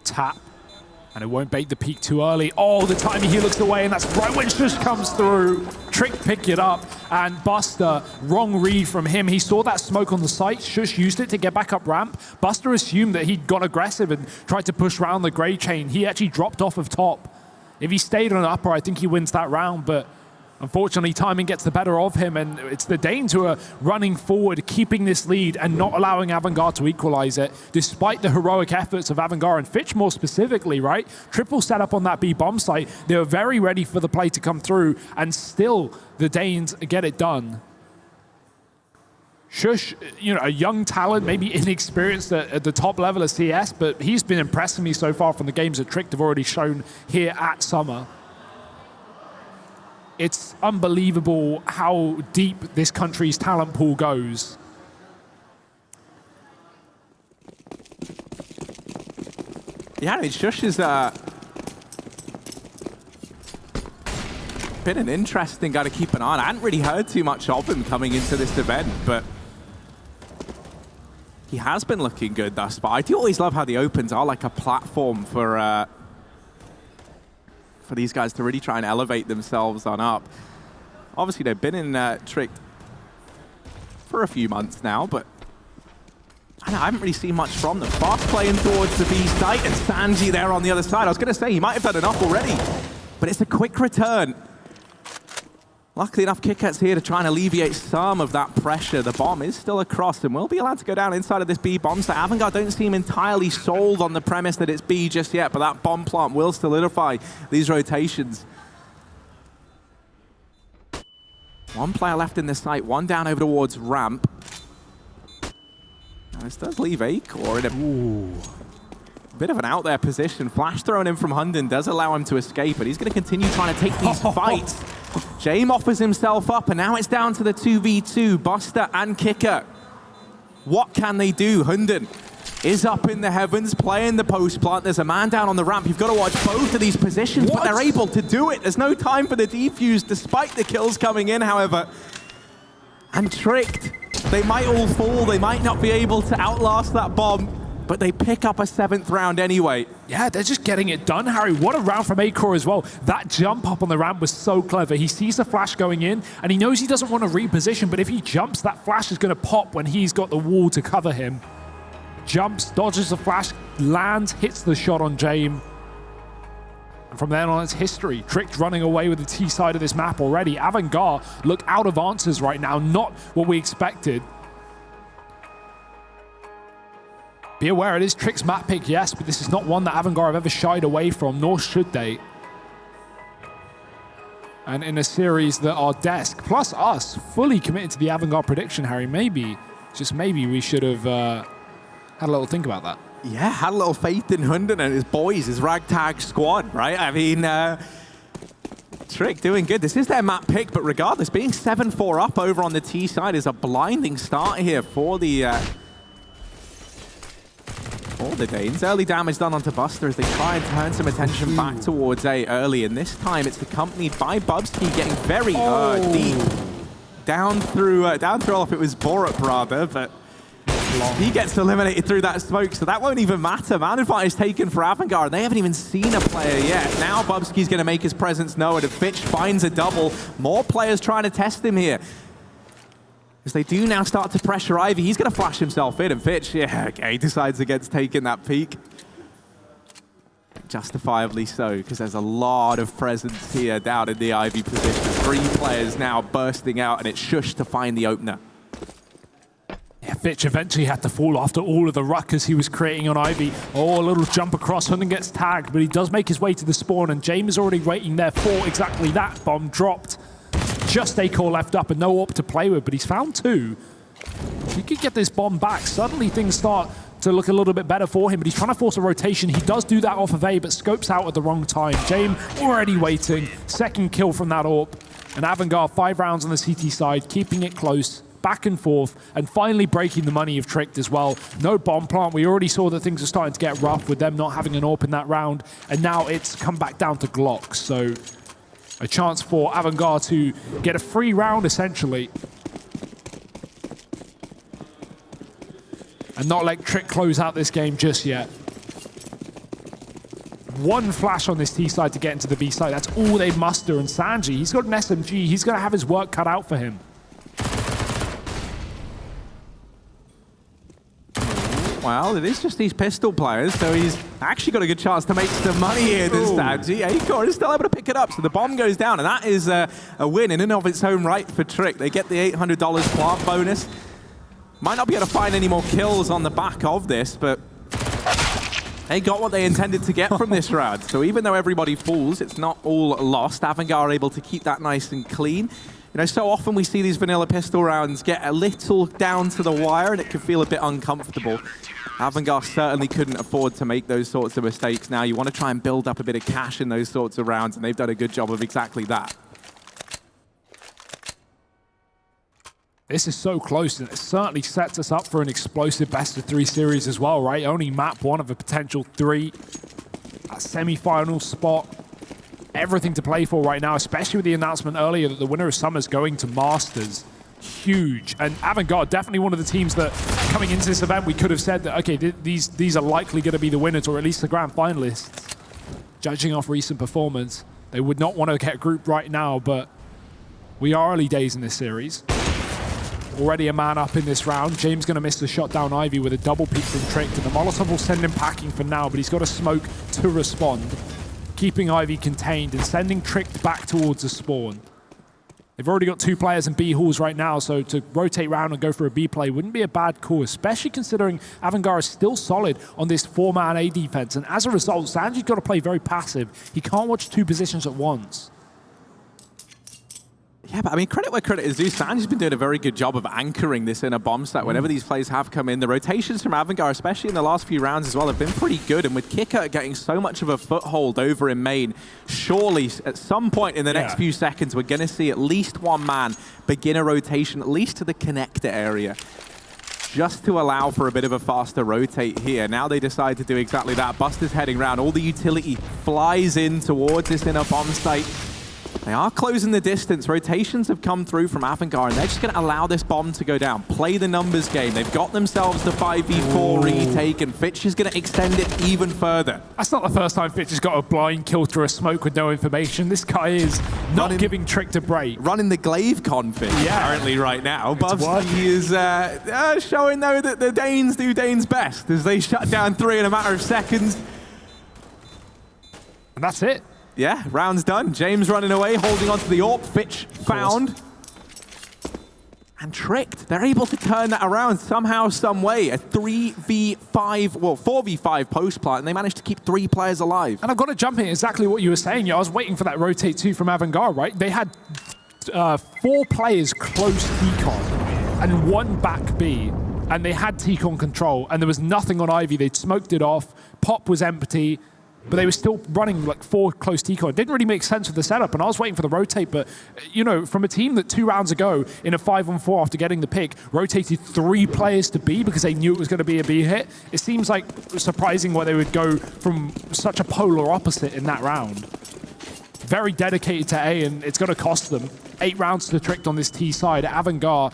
Tap, and it won't bait the peak too early. Oh, the timing, he looks away, and that's right when Shush comes through. Trick pick it up, and Buster, wrong read from him. He saw that smoke on the site. Shush used it to get back up ramp. Buster assumed that he'd gone aggressive and tried to push around the gray chain. He actually dropped off of top. If he stayed on an upper, I think he wins that round, but unfortunately, timing gets the better of him, and it's the Danes who are running forward, keeping this lead and not allowing Avangar to equalize it, despite the heroic efforts of Avangar and Fitch more specifically, right? Triple setup on that B bomb site. They were very ready for the play to come through, and still the Danes get it done. Shush, a young talent, maybe inexperienced at the top level of CS, but he's been impressing me so far from the games that Tricked have already shown here at Summer. It's unbelievable how deep this country's talent pool goes.
Yeah, Shush has been an interesting guy to keep an eye on. I hadn't really heard too much of him coming into this event, but he has been looking good thus far. I do always love how the opens are like a platform for these guys to really try and elevate themselves on up. Obviously, they've been in Tricked for a few months now, but I haven't really seen much from them. Fast playing towards the B site, and Sanji there on the other side. I was going to say, he might have done enough already, but it's a quick return Luckily enough, KitKat's here to try and alleviate some of that pressure. The bomb is still across and will be allowed to go down inside of this B bomb. So Avangar don't seem entirely sold on the premise that it's B just yet, but that bomb plant will solidify these rotations. One player left in the site, one down over towards ramp. Now this does leave Acor in a bit of an out there position. Flash thrown in from Hunden does allow him to escape, but he's going to continue trying to take these fights. James offers himself up, and now it's down to the 2v2, Buster and Kicker. What can they do? Hunden is up in the heavens, playing the post plant. There's a man down on the ramp. You've got to watch both of these positions, but they're able to do it. There's no time for the defuse, despite the kills coming in, however. And Tricked, they might all fall. They might not be able to outlast that bomb, but they pick up a 7th round anyway.
Yeah, they're just getting it done, Harry. What a round from Acor as well. That jump up on the ramp was so clever. He sees the flash going in, and he knows he doesn't want to reposition, but if he jumps, that flash is going to pop when he's got the wall to cover him. Jumps, dodges the flash, lands, hits the shot on James. And from then on, it's history. Tricked running away with the T side of this map already. Avangar look out of answers right now, not what we expected. Be aware, it is Trick's map pick, yes, but this is not one that Avangar have ever shied away from, nor should they. And in a series that our desk, plus us, fully committed to the Avangar prediction, Harry, maybe, just maybe we should have had a little think about that.
Yeah, had a little faith in Hunden and his boys, his ragtag squad, right? I mean, Trick doing good. This is their map pick, but regardless, being 7-4 up over on the T side is a blinding start here for the Danes. Early damage done onto Buster as they try and turn some attention back towards A early, and this time it's accompanied by Bubsky getting very deep down through Olaf. It was Borup rather, but he gets eliminated through that smoke, so that won't even matter. Man advantage taken for Avangar, and they haven't even seen a player yet. Now Bubsky's going to make his presence known, and Fitch finds a double. More players trying to test him here. As they do now start to pressure Ivy, he's going to flash himself in, and Fitch, yeah, okay, decides against taking that peek. Justifiably so, because there's a lot of presence here down in the Ivy position. 3 players now bursting out, and it's Shush to find the opener.
Yeah, Fitch eventually had to fall after all of the ruckus he was creating on Ivy. Oh, a little jump across, Hunden gets tagged, but he does make his way to the spawn, and James is already waiting there for exactly that. Bomb dropped. Just Acor left up and no AWP to play with, but he's found 2. He could get this bomb back. Suddenly things start to look a little bit better for him, but he's trying to force a rotation. He does do that off of A, but scopes out at the wrong time. James already waiting. 2nd kill from that AWP. And Avangar 5 rounds on the CT side, keeping it close, back and forth, and finally breaking the money of Tricked as well. No bomb plant. We already saw that things are starting to get rough with them not having an AWP in that round, and now it's come back down to Glocks. So a chance for Avangar to get a free round, essentially. And not let Trick close out this game just yet. 1 flash on this T side to get into the B side. That's all they muster. And Sanji, he's got an SMG. He's going to have his work cut out for him.
Well, it is just these pistol players, so he's actually got a good chance to make some money here, this Sanji. Acor is still able to pick it up, so the bomb goes down, and that is a win in and of its own right for Trick. They get the $800 plant bonus. Might not be able to find any more kills on the back of this, but they got what they intended to get from this round. So even though everybody falls, it's not all lost. Avangar are able to keep that nice and clean. You know, so often we see these vanilla pistol rounds get a little down to the wire, and it can feel a bit uncomfortable. Avangar certainly couldn't afford to make those sorts of mistakes now. You want to try and build up a bit of cash in those sorts of rounds, and they've done a good job of exactly that.
This is so close, and it certainly sets us up for an explosive best-of-3 series as well, right? Only map 1 of a potential 3. A semi-final spot. Everything to play for right now, especially with the announcement earlier that the winner of Summer's going to Masters. Huge. And Avangar, definitely one of the teams that, coming into this event, we could have said that, okay, these are likely going to be the winners, or at least the grand finalists. Judging off recent performance, they would not want to get grouped right now, but we are early days in this series. Already a man up in this round. James going to miss the shot down Ivy with a double peek from Trick, and the Molotov will send him packing for now, but he's got a smoke to respond. Keeping Ivy contained and sending Trick back towards the spawn. They've already got 2 players in B halls right now, so to rotate around and go for a B play wouldn't be a bad call, especially considering Avangar is still solid on this 4-man A defense. And as a result, Sanji's got to play very passive. He can't watch 2 positions at once.
Yeah, but I mean, credit where credit is due. Sanji's been doing a very good job of anchoring this inner bomb site whenever these plays have come in. The rotations from Avangar, especially in the last few rounds as well, have been pretty good. And with Kicker getting so much of a foothold over in main, surely at some point in the next few seconds, we're going to see at least 1 man begin a rotation, at least to the connector area, just to allow for a bit of a faster rotate here. Now they decide to do exactly that. Buster's heading around. All the utility flies in towards this inner bomb site. They are closing the distance. Rotations have come through from Avangar, and they're just going to allow this bomb to go down. Play the numbers game. They've got themselves the 5v4 retake, and Fitch is going to extend it even further.
That's not the first time Fitch has got a blind kill through a smoke with no information. This guy is not giving Trick a break.
Running the Glaive config, apparently, right now. Bubsky is showing, though, that the Danes do Danes best as they shut down 3 in a matter of seconds.
And that's it.
Yeah, round's done. James running away, holding onto the AWP. Fitch found. And tricked. They're able to turn that around somehow, some way. A 3v5, well, 4v5 post plant, and they managed to keep 3 players alive.
And I've got to jump in exactly what you were saying. I was waiting for that rotate 2 from Avangar, right? They had 4 players close T-Con and 1 back B, and they had T-Con control, and there was nothing on Ivy. They'd smoked it off. Pop was empty. But they were still running like 4 close T-Con. It didn't really make sense with the setup, and I was waiting for the rotate, but, you know, from a team that 2 rounds ago, in a 5-on-4 after getting the pick, rotated 3 players to B because they knew it was going to be a B hit, it seems like surprising why they would go from such a polar opposite in that round. Very dedicated to A, and it's going to cost them. 8 rounds to Tricked on this T side. Avangar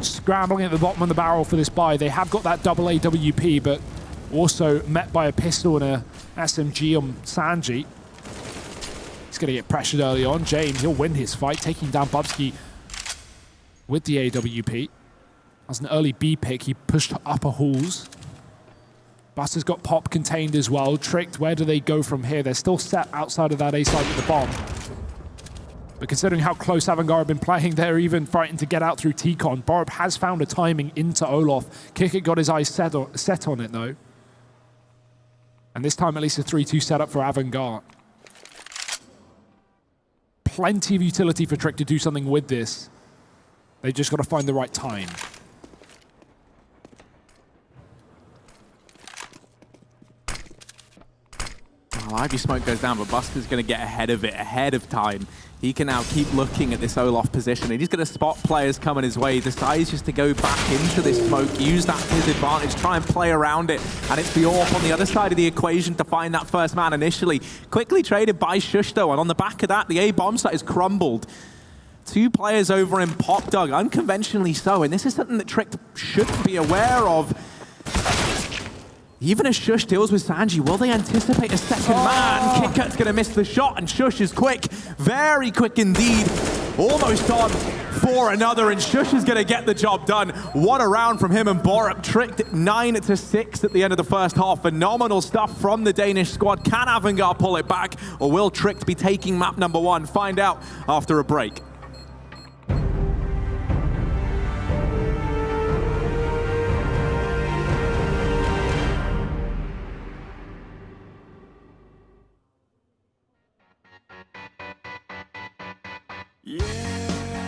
scrambling at the bottom of the barrel for this buy. They have got that double AWP, but also met by a pistol and a SMG on Sanji. He's going to get pressured early on. James, he'll win his fight, taking down Bubsky with the AWP. As an early B pick, he pushed upper halls. Buster's got Pop contained as well. Tricked, where do they go from here? They're still set outside of that A side with the bomb. But considering how close Avangar have been playing, they're even fighting to get out through T-Con. Borup has found a timing into Olaf. Kickit got his eyes set on it, though. And this time, at least a 3-2 setup for Avangar. Plenty of utility for Trick to do something with this. They just got to find the right time.
Well, Ivy Smoke goes down, but Buster's going to get ahead of it, ahead of time. He can now keep looking at this Olaf position, and he's going to spot players coming his way. He decides just to go back into this smoke, use that to his advantage, try and play around it, and it's the AWP on the other side of the equation to find that first man initially. Quickly traded by Shush, though, and on the back of that, the A bomb site is crumbled. 2 players over in Pop Dug, unconventionally so, and this is something that Trick should be aware of. Even as Shush deals with Sanji, will they anticipate a second man? KitKat's going to miss the shot, and Shush is quick. Very quick indeed. Almost on for another, and Shush is going to get the job done. What a round from him and Borup. Tricked 9-6 at the end of the first half. Phenomenal stuff from the Danish squad. Can Avangar pull it back, or will Tricked be taking map number 1? Find out after a break.
Yes,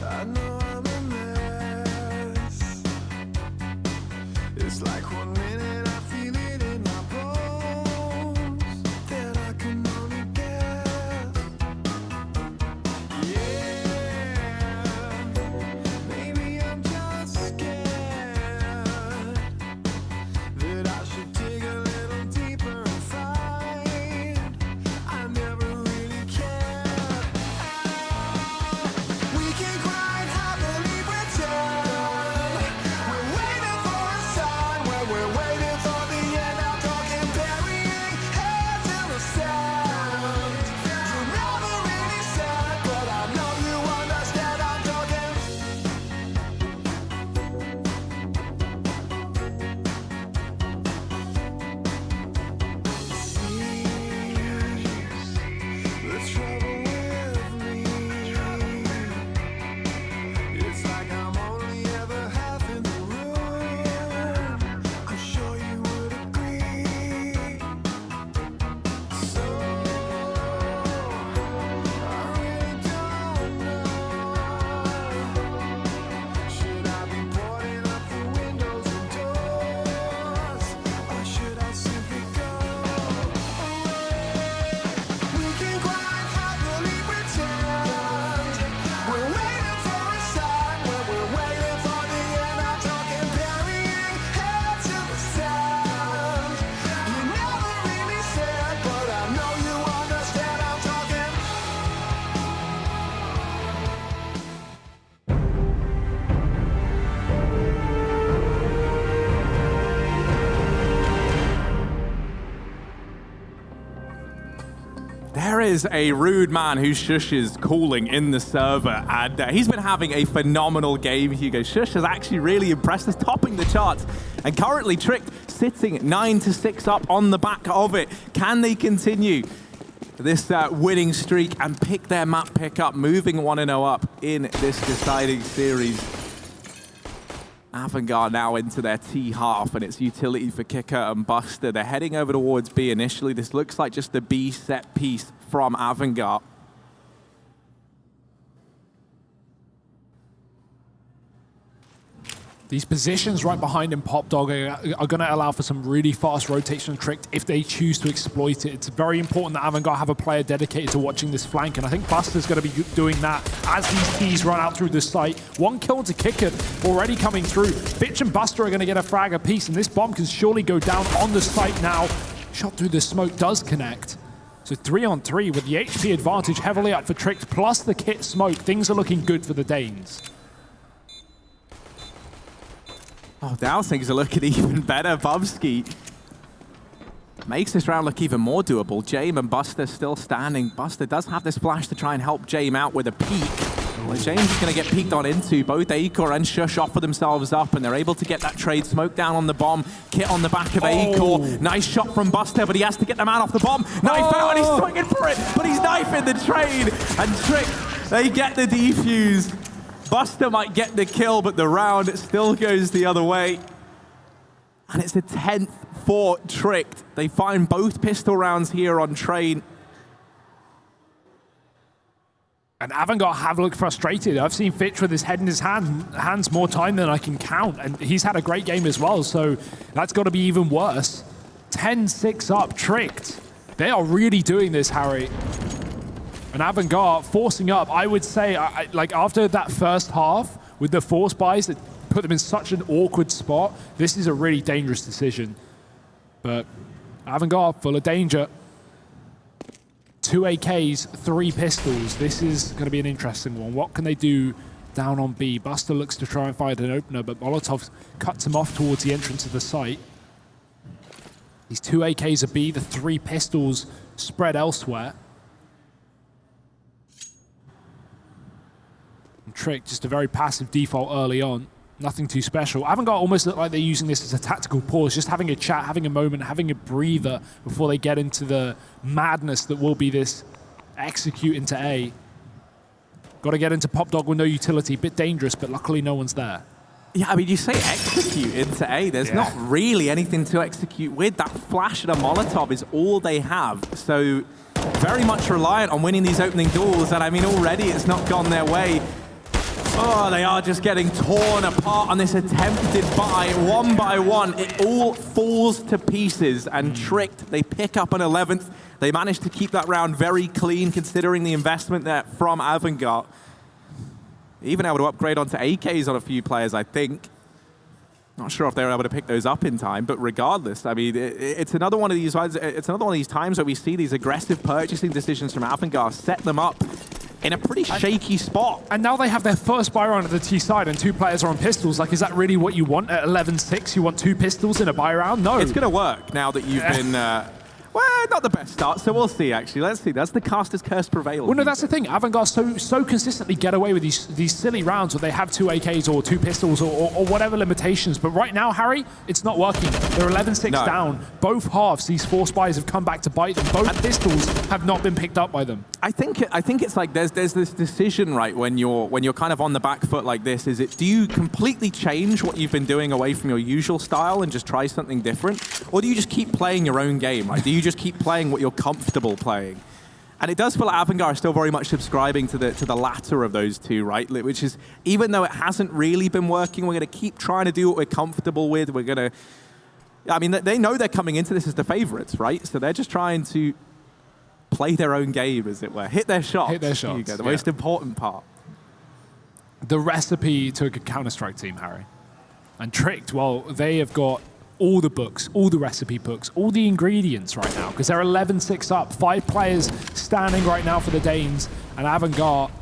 I know I'm a mess. It's like one minute I feel it in my bones, then I can only guess.
is a rude man who shushes calling in the server, and he's been having a phenomenal game, Hugo. Shush has actually really impressed us, topping the charts, and currently Tricked sitting 9-6 up on the back of it. Can they continue this winning streak and pick their map pickup, moving 1-0 up in this deciding series? Avangar now into their T half, and it's utility for Kicker and Buster. They're heading over towards B initially. This looks like just the B set piece from Avangar.
These positions right behind him, Pop Dog, are going to allow for some really fast rotation Tricked if they choose to exploit it. It's very important that Avangar have a player dedicated to watching this flank, and I think Buster's going to be doing that as these keys run out through the site. One kill to Kicker already coming through. Fitch and Buster are going to get a frag apiece, and this bomb can surely go down on the site now. Shot through the smoke does connect. So 3-on-3 with the HP advantage heavily up for Tricked, plus the kit smoke. Things are looking good for the Danes.
Oh, now things are looking even better. Bubsky makes this round look even more doable. Jame and Buster still standing. Buster does have this flash to try and help Jame out with a peek. Well, James is going to get peeked on into. Both Acor and Shush offer themselves up, and they're able to get that trade. Smoke down on the bomb. Kit on the back of Acor. Nice shot from Buster, but he has to get the man off the bomb. Knife out, and he's swinging for it, but he's knifing the trade. And Trick, they get the defuse. Buster might get the kill, but the round still goes the other way. And it's the 10th for Tricked. They find both pistol rounds here on Train.
And Avangar have looked frustrated. I've seen Fitch with his head in his hands more time than I can count. And he's had a great game as well, so that's got to be even worse. 10-6 up, Tricked. They are really doing this, Harry. And Avangar forcing up, I would say, like after that first half with the force buys that put them in such an awkward spot, this is a really dangerous decision. But Avangar full of danger. 2 AKs, 3 pistols. This is going to be an interesting one. What can they do down on B? Buster looks to try and find an opener, but Molotov cuts him off towards the entrance of the site. These 2 AKs are B, the 3 pistols spread elsewhere. Trick, just a very passive default early on. Nothing too special. Avangar almost look like they're using this as a tactical pause, just having a chat, having a moment, having a breather before they get into the madness that will be this execute into A. Got to get into Pop Dog with no utility. Bit dangerous, but luckily no one's there.
Yeah, I mean, you say execute into A. There's not really anything to execute with. That flash and a Molotov is all they have. So very much reliant on winning these opening duels. And I mean, already it's not gone their way. Oh, they are just getting torn apart on this attempted buy, one by one. It all falls to pieces, and Tricked, they pick up an 11th. They managed to keep that round very clean, considering the investment there from Avangar. Even able to upgrade onto AKs on a few players, I think. Not sure if they were able to pick those up in time, but regardless, I mean, it's another one of these. It's another one of these times where we see these aggressive purchasing decisions from Avangar set them up in a pretty shaky spot.
And now they have their first buy round at the T side and 2 players are on pistols. Like, is that really what you want at 11-6? You want 2 pistols in a buy round? No.
It's going to work now that you've been... well, not the best start, so we'll see, actually. Let's see. That's the caster's curse prevails.
Well, no, that's the thing. Avangar so consistently get away with these silly rounds where they have 2 AKs or 2 pistols or whatever limitations. But right now, Harry, it's not working. They're 11-6 down. Both halves, these force buys have come back to bite them. Both pistols have not been picked up by them.
I think it's like there's this decision, right, when you're kind of on the back foot like this. Do you completely change what you've been doing away from your usual style and just try something different? Or do you just keep playing your own game? Like, do you just keep playing what you're comfortable playing? And it does feel like Avangar are still very much subscribing to the latter of those two, right? Which is, even though it hasn't really been working, we're going to keep trying to do what we're comfortable with. We're going to... I mean, they know they're coming into this as the favorites, right? So they're just trying to play their own game, as it were. Hit their shots.
Hit their shots.
The most important part.
The recipe to a good Counter-Strike team, Harry. And Tricked, well, they have got all the books, all the recipe books, all the ingredients right now, because they're 11-6 up. 5 players standing right now for the Danes, and Avangar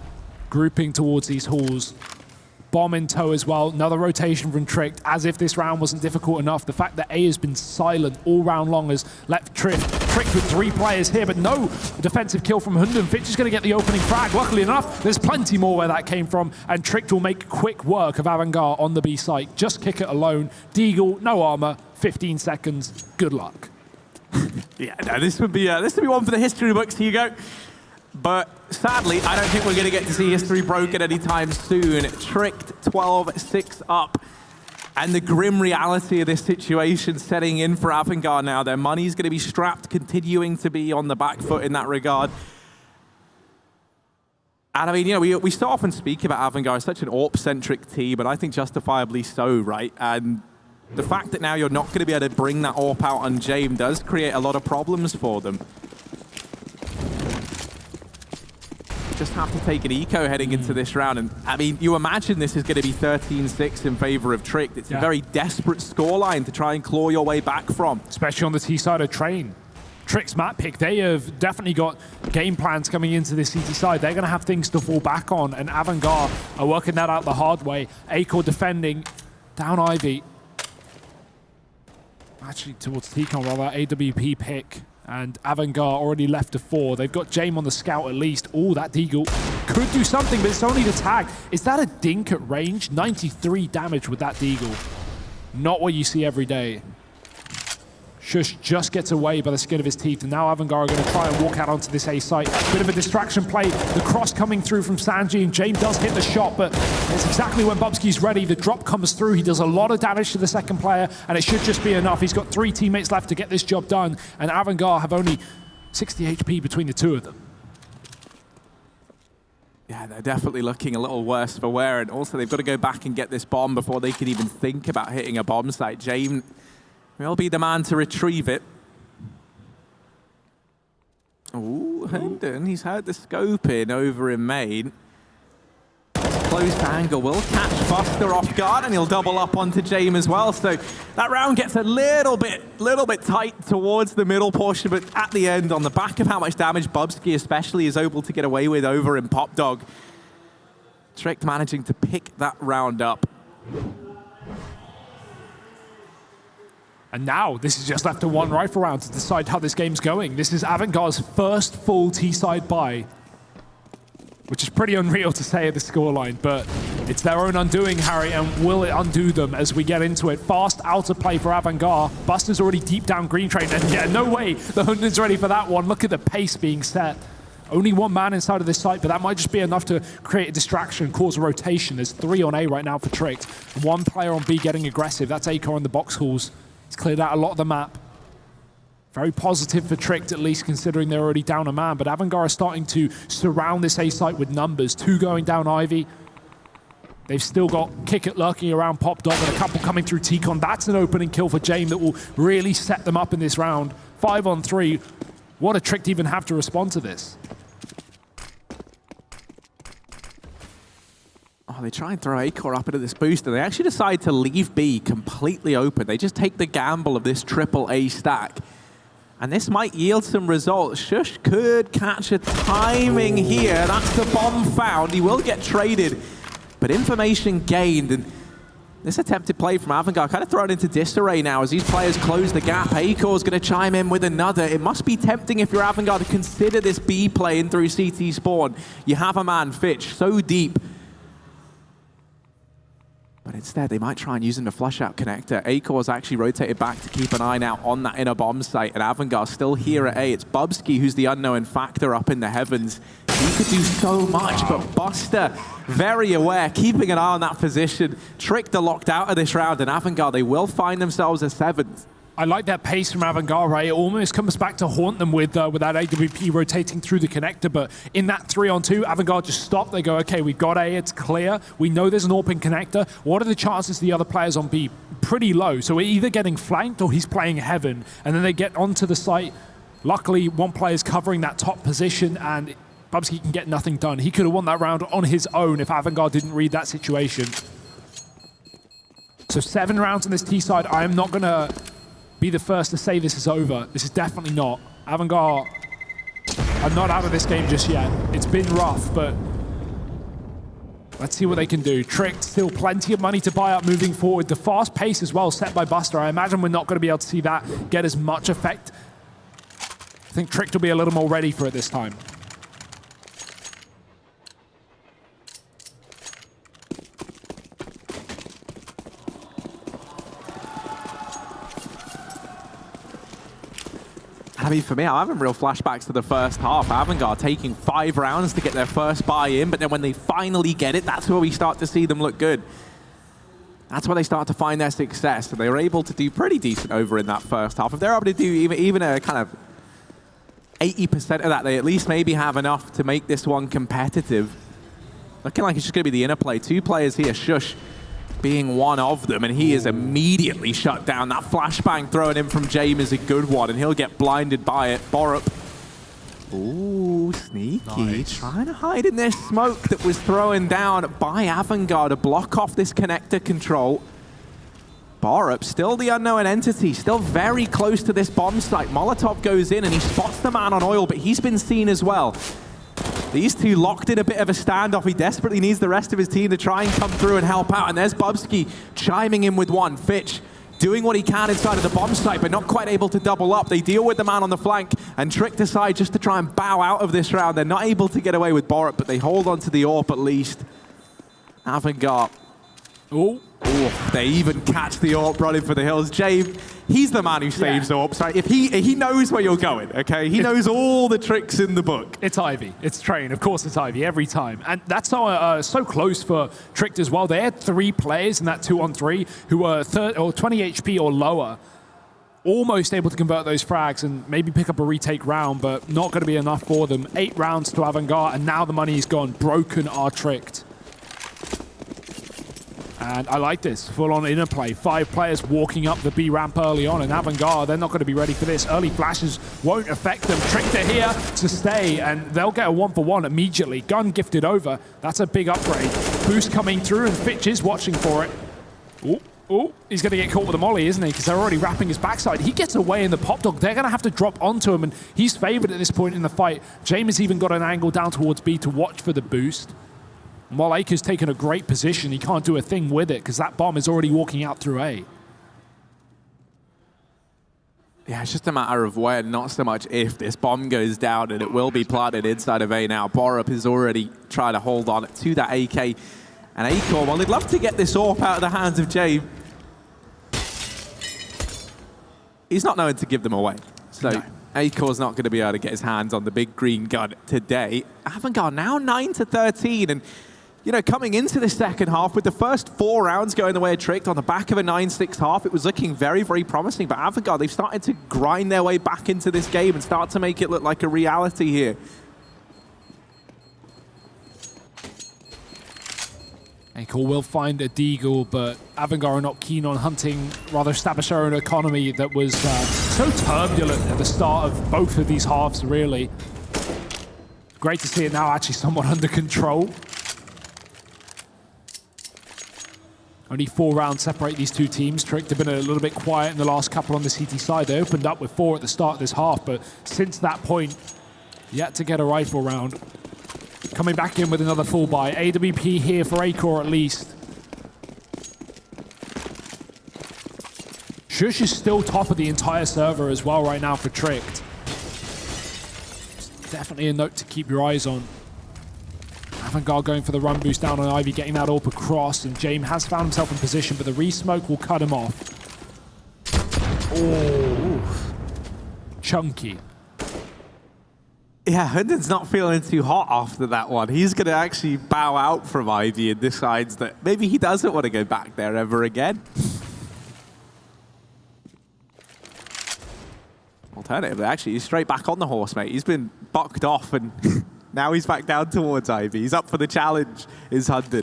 grouping towards these halls. Bomb in tow as well. Another rotation from Tricked, as if this round wasn't difficult enough. The fact that A has been silent all round long has let Tricked Tricked with 3 players here, but no defensive kill from Hunden. Fitch is going to get the opening frag. Luckily enough, there's plenty more where that came from, and Tricked will make quick work of Avangar on the B site. Just kick it alone. Deagle, no armor, 15 seconds. Good luck.
Yeah, no, this would be one for the history books, Hugo. But sadly, I don't think we're going to get to see history broken anytime soon. Tricked 12-6 up. And the grim reality of this situation setting in for Avangar now. Their money's going to be strapped, continuing to be on the back foot in that regard. And I mean, you know, we so often speak about Avangar as such an AWP-centric team, but I think justifiably so, right? And the fact that now you're not going to be able to bring that AWP out on James does create a lot of problems for them. Just have to take an eco heading into this round. And I mean, you imagine this is going to be 13-6 in favor of Tricked. It's a very desperate scoreline to try and claw your way back from.
Especially on the T side of Train. Tricked's map pick, they have definitely got game plans coming into the CT side. They're going to have things to fall back on, and Avangar are working that out the hard way. Acor defending, down Ivy. Actually towards T-Con, rather, AWP pick. And Avangar already left to 4. They've got Jame on the scout at least. Oh, that Deagle could do something, but it's only the tag. Is that a dink at range? 93 damage with that Deagle. Not what you see every day. Shush just gets away by the skin of his teeth, and now Avangar are going to try and walk out onto this A site. Bit of a distraction play. The cross coming through from Sanji, and Jame does hit the shot, but it's exactly when Bubsky's ready. The drop comes through. He does a lot of damage to the second player, and it should just be enough. He's got 3 teammates left to get this job done, and Avangar have only 60 HP between the 2 of them.
Yeah, they're definitely looking a little worse for wear, and also they've got to go back and get this bomb before they can even think about hitting a bomb site. Jame will be the man to retrieve it. Ooh, Hendon, he's heard the scope in over in main. Close angle will catch Buster off guard, and he'll double up onto Jame as well. So that round gets a little bit tight towards the middle portion, but at the end, on the back of how much damage Bubsky especially is able to get away with over in Pop Dog, Tricked managing to pick that round up.
And now, this is just left to 1 rifle round to decide how this game's going. This is Avangar's first full T-side buy, which is pretty unreal to say at the scoreline, but it's their own undoing, Harry, and will it undo them as we get into it? Fast outer play for Avangar. Buster's already deep down green train, and yeah, no way the Hunden's ready for that one. Look at the pace being set. Only 1 man inside of this site, but that might just be enough to create a distraction, cause a rotation. There's 3 on A right now for Tricked. 1 player on B getting aggressive. That's Acor in the box halls. He's cleared out a lot of the map. Very positive for Tricked, at least considering they're already down a man. But Avangar are starting to surround this A site with numbers. 2 going down Ivy. They've still got Kickit lurking around Pop Dog and a couple coming through T-Con. That's an opening kill for Jame that will really set them up in this round. 5 on 3. What a Tricked even have to respond to this?
Oh, they try and throw Acor up into this booster. They actually decide to leave B completely open. They just take the gamble of this triple A stack. And this might yield some results. Shush could catch a timing here. That's the bomb found. He will get traded. But information gained. And this attempted play from Avangar kind of thrown into disarray now as these players close the gap. Acor's going to chime in with another. It must be tempting if you're Avangar to consider this B play in through CT spawn. You have a man, Fitch, so deep. But instead, they might try and use him to flush out connector. Acor's actually rotated back to keep an eye now on that inner bomb site, and Avangar still here at A. It's Bubsky who's the unknown factor up in the heavens. He could do so much, but Buster, very aware, keeping an eye on that position. Tricked are locked out of this round, and Avangar, they will find themselves a 7th.
I like that pace from Avangar, right? It almost comes back to haunt them with that AWP rotating through the connector, but in that 3-on-2, Avangar just stop. They go, okay, we've got A, it's clear. We know there's an open connector. What are the chances the other players on B? Pretty low. So we're either getting flanked or he's playing heaven, and then they get onto the site. Luckily, 1 player's covering that top position, and Bubsky can get nothing done. He could have won that round on his own if Avangar didn't read that situation. So 7 rounds on this T side. I am not going to be the first to say this is over. This is definitely not. Avangar are not out of this game just yet. It's been rough, but let's see what they can do. Tricked, still plenty of money to buy up moving forward. The fast pace as well set by Buster. I imagine we're not going to be able to see that get as much effect I think Tricked will be a little more ready for it this time.
I mean, for me, I'm having real flashbacks to the first half. Avangar taking 5 rounds to get their first buy-in, but then when they finally get it, that's where we start to see them look good. That's where they start to find their success, and they were able to do pretty decent over in that first half. If they're able to do even a kind of 80% of that, they at least maybe have enough to make this one competitive. Looking like it's just going to be the interplay. 2 players here, Shush being one of them, and he is immediately shut down. That flashbang thrown in from James is a good one, and he'll get blinded by it. Borup. Ooh, sneaky.
Nice.
Trying to hide in this smoke that was thrown down by Avangar to block off this connector control. Borup, still the unknown entity, still very close to this bomb site. Molotov goes in and he spots the man on oil, but he's been seen as well. These two locked in a bit of a standoff. He desperately needs the rest of his team to try and come through and help out. And there's Bubsky chiming in with one. Fitch doing what he can inside of the bomb site, but not quite able to double up. They deal with the man on the flank, and Trick decide just to try and bow out of this round. They're not able to get away with Borup, but they hold on to the AWP at least. Avangar.
Oh.
Oh, they even catch the AWP running for the hills. Jay, he's the man who saves AWPs, right? If he knows where you're going, okay? He knows all the tricks in the book.
It's Ivy. It's Train. Of course it's Ivy every time. And that's so close for Tricked as well. They had 3 players in that 2-on-3 who were 20 HP or lower. Almost able to convert those frags and maybe pick up a retake round, but not going to be enough for them. 8 rounds to Avangar, and now the money's gone. Broken are Tricked. And I like this, full-on interplay. 5 players walking up the B ramp early on, and Avangar, they're not going to be ready for this. Early flashes won't affect them. Tricked are here to stay, and they'll get a 1-for-1 immediately. Gun gifted over. That's a big upgrade. Boost coming through, and Fitch is watching for it. Oh, he's going to get caught with a molly, isn't he? Because they're already wrapping his backside. He gets away in the pop dog. They're going to have to drop onto him, and he's favored at this point in the fight. James even got an angle down towards B to watch for the boost. While Aker's taken a great position, he can't do a thing with it because that bomb is already walking out through A.
Yeah, it's just a matter of when, not so much if this bomb goes down, and it will be planted inside of A now. Borup is already trying to hold on to that AK. And Acorn, well, they'd love to get this AWP out of the hands of Jay. He's not known to give them away. So no. Acorn's not going to be able to get his hands on the big green gun today. Avangar now 9-13, and you know, coming into the second half with the first 4 rounds going the way of Tricked on the back of a 9-6 half, it was looking very, very promising. But Avangar, they've started to grind their way back into this game and start to make it look like a reality here.
Acorn will find a deagle, but Avangar are not keen on hunting, rather establish their own economy that was so turbulent at the start of both of these halves, really. Great to see it now actually somewhat under control. Only 4 rounds separate these two teams. Tricked have been a little bit quiet in the last couple on the CT side. They opened up with 4 at the start of this half, but since that point, yet to get a rifle round. Coming back in with another full buy. AWP here for Acor at least. Shush is still top of the entire server as well right now for Tricked. Definitely a note to keep your eyes on. Avangar going for the run boost down on Ivy, getting that AWP across, and James has found himself in position, but the re-smoke will cut him off. Oh, chunky.
Yeah, Hunden's not feeling too hot after that one. He's going to actually bow out from Ivy and decides that maybe he doesn't want to go back there ever again. Alternatively, actually, he's straight back on the horse, mate. He's been bucked off, and now he's back down towards Ivy. He's up for the challenge, is Hunden.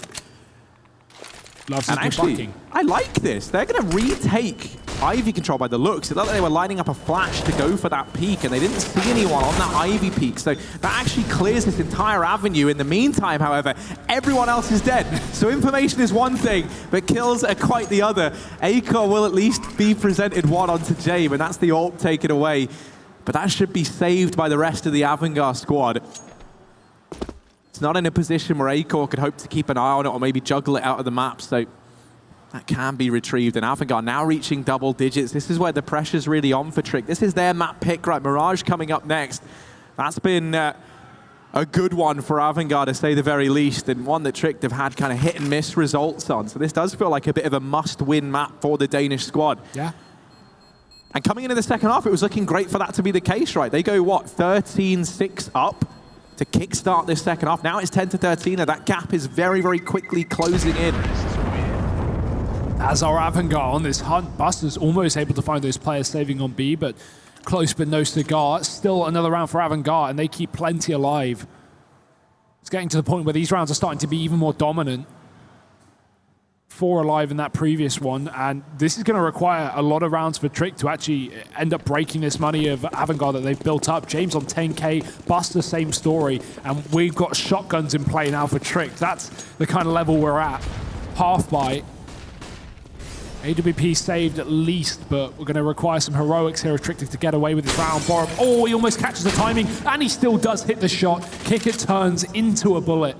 Loves
and actually,
bucking.
I like this. They're going to retake Ivy control by the looks. It looked like they were lining up a flash to go for that peak, and they didn't see anyone on that Ivy peak. So that actually clears this entire avenue. In the meantime, however, everyone else is dead. So information is one thing, but kills are quite the other. Acor will at least be presented one onto James, and that's the AWP taken away. But that should be saved by the rest of the Avangar squad. It's not in a position where Acor could hope to keep an eye on it or maybe juggle it out of the map. So That can be retrieved, and Avangar now reaching double digits. This is where the pressure's really on for Trick. This is their map pick, right? Mirage coming up next. That's been a good one for Avangar, to say the very least, and one that Trick have had kind of hit and miss results on. So this does feel like a bit of a must-win map for the Danish squad.
Yeah.
And coming into the second half, it was looking great for that to be the case, right? They go, what, 13-6 up to kickstart this second half. Now it's 10-13, and that gap is very, very quickly closing in.
As our Avangar on this hunt, Buster's almost able to find those players saving on B, but close but no cigar. Still another round for Avangar, and they keep plenty alive. It's getting to the point where these rounds are starting to be even more dominant. 4 alive in that previous one, and this is going to require a lot of rounds for Trick to actually end up breaking this money of Avangar that they've built up. James on 10K, Buster, same story, and we've got shotguns in play now for Trick. That's the kind of level we're at. Half by. AWP saved at least, but we're going to require some heroics here of Trick to get away with this round. Borup, oh, he almost catches the timing, and he still does hit the shot. Kicker turns into a bullet.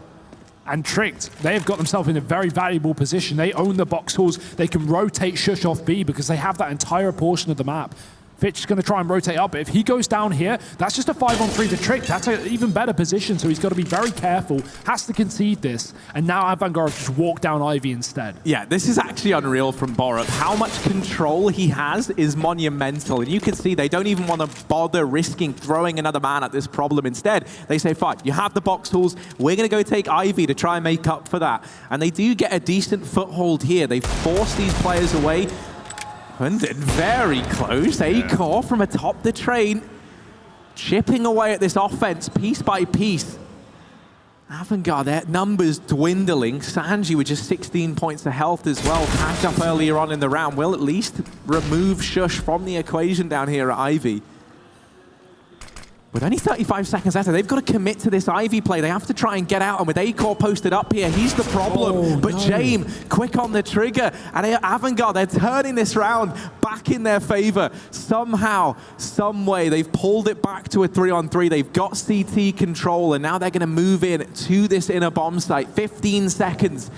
And Tricked, they've got themselves in a very valuable position. They own the box halls. They can rotate Shush off B because they have that entire portion of the map. Fitch is going to try and rotate up, but if he goes down here, that's just a 5-on-3 to Trick. That's an even better position, so he's got to be very careful, has to concede this, and now Avangar just walk down Ivy instead.
Yeah, this is actually unreal from Borup. How much control he has is monumental, and you can see they don't even want to bother risking throwing another man at this problem. Instead, they say, fine, you have the box tools, we're going to go take Ivy to try and make up for that. And they do get a decent foothold here. They force these players away. Hunden very close. Acor from atop the train, chipping away at this offense piece by piece. Avangar, their numbers dwindling. Sanji with just 16 points of health as well. Packed up earlier on in the round. Will at least remove Shush from the equation down here at Ivy. With only 35 seconds left, they've got to commit to this Ivy play. They have to try and get out, and with Acor posted up here, he's the problem.
Oh,
but
no.
James, quick on the trigger, and Avangar, they're turning this round back in their favor. Somehow, some way, they've pulled it back to a 3-on-3. They've got CT control, and now they're going to move in to this inner bomb site. 15 seconds.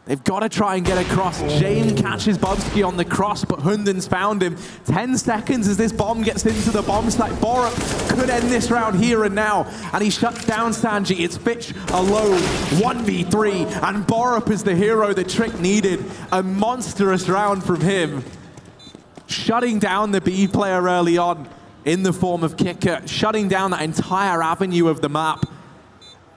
They've got to try and get across. James catches Bubsky on the cross, but Hunden's found him. 10 seconds as this bomb gets into the bomb site. Borup could end this round here and now, and he shuts down Sanji. It's Fitch alone, 1v3, and Borup is the hero that Trick needed. A monstrous round from him. Shutting down the B player early on in the form of Kicker, shutting down that entire avenue of the map.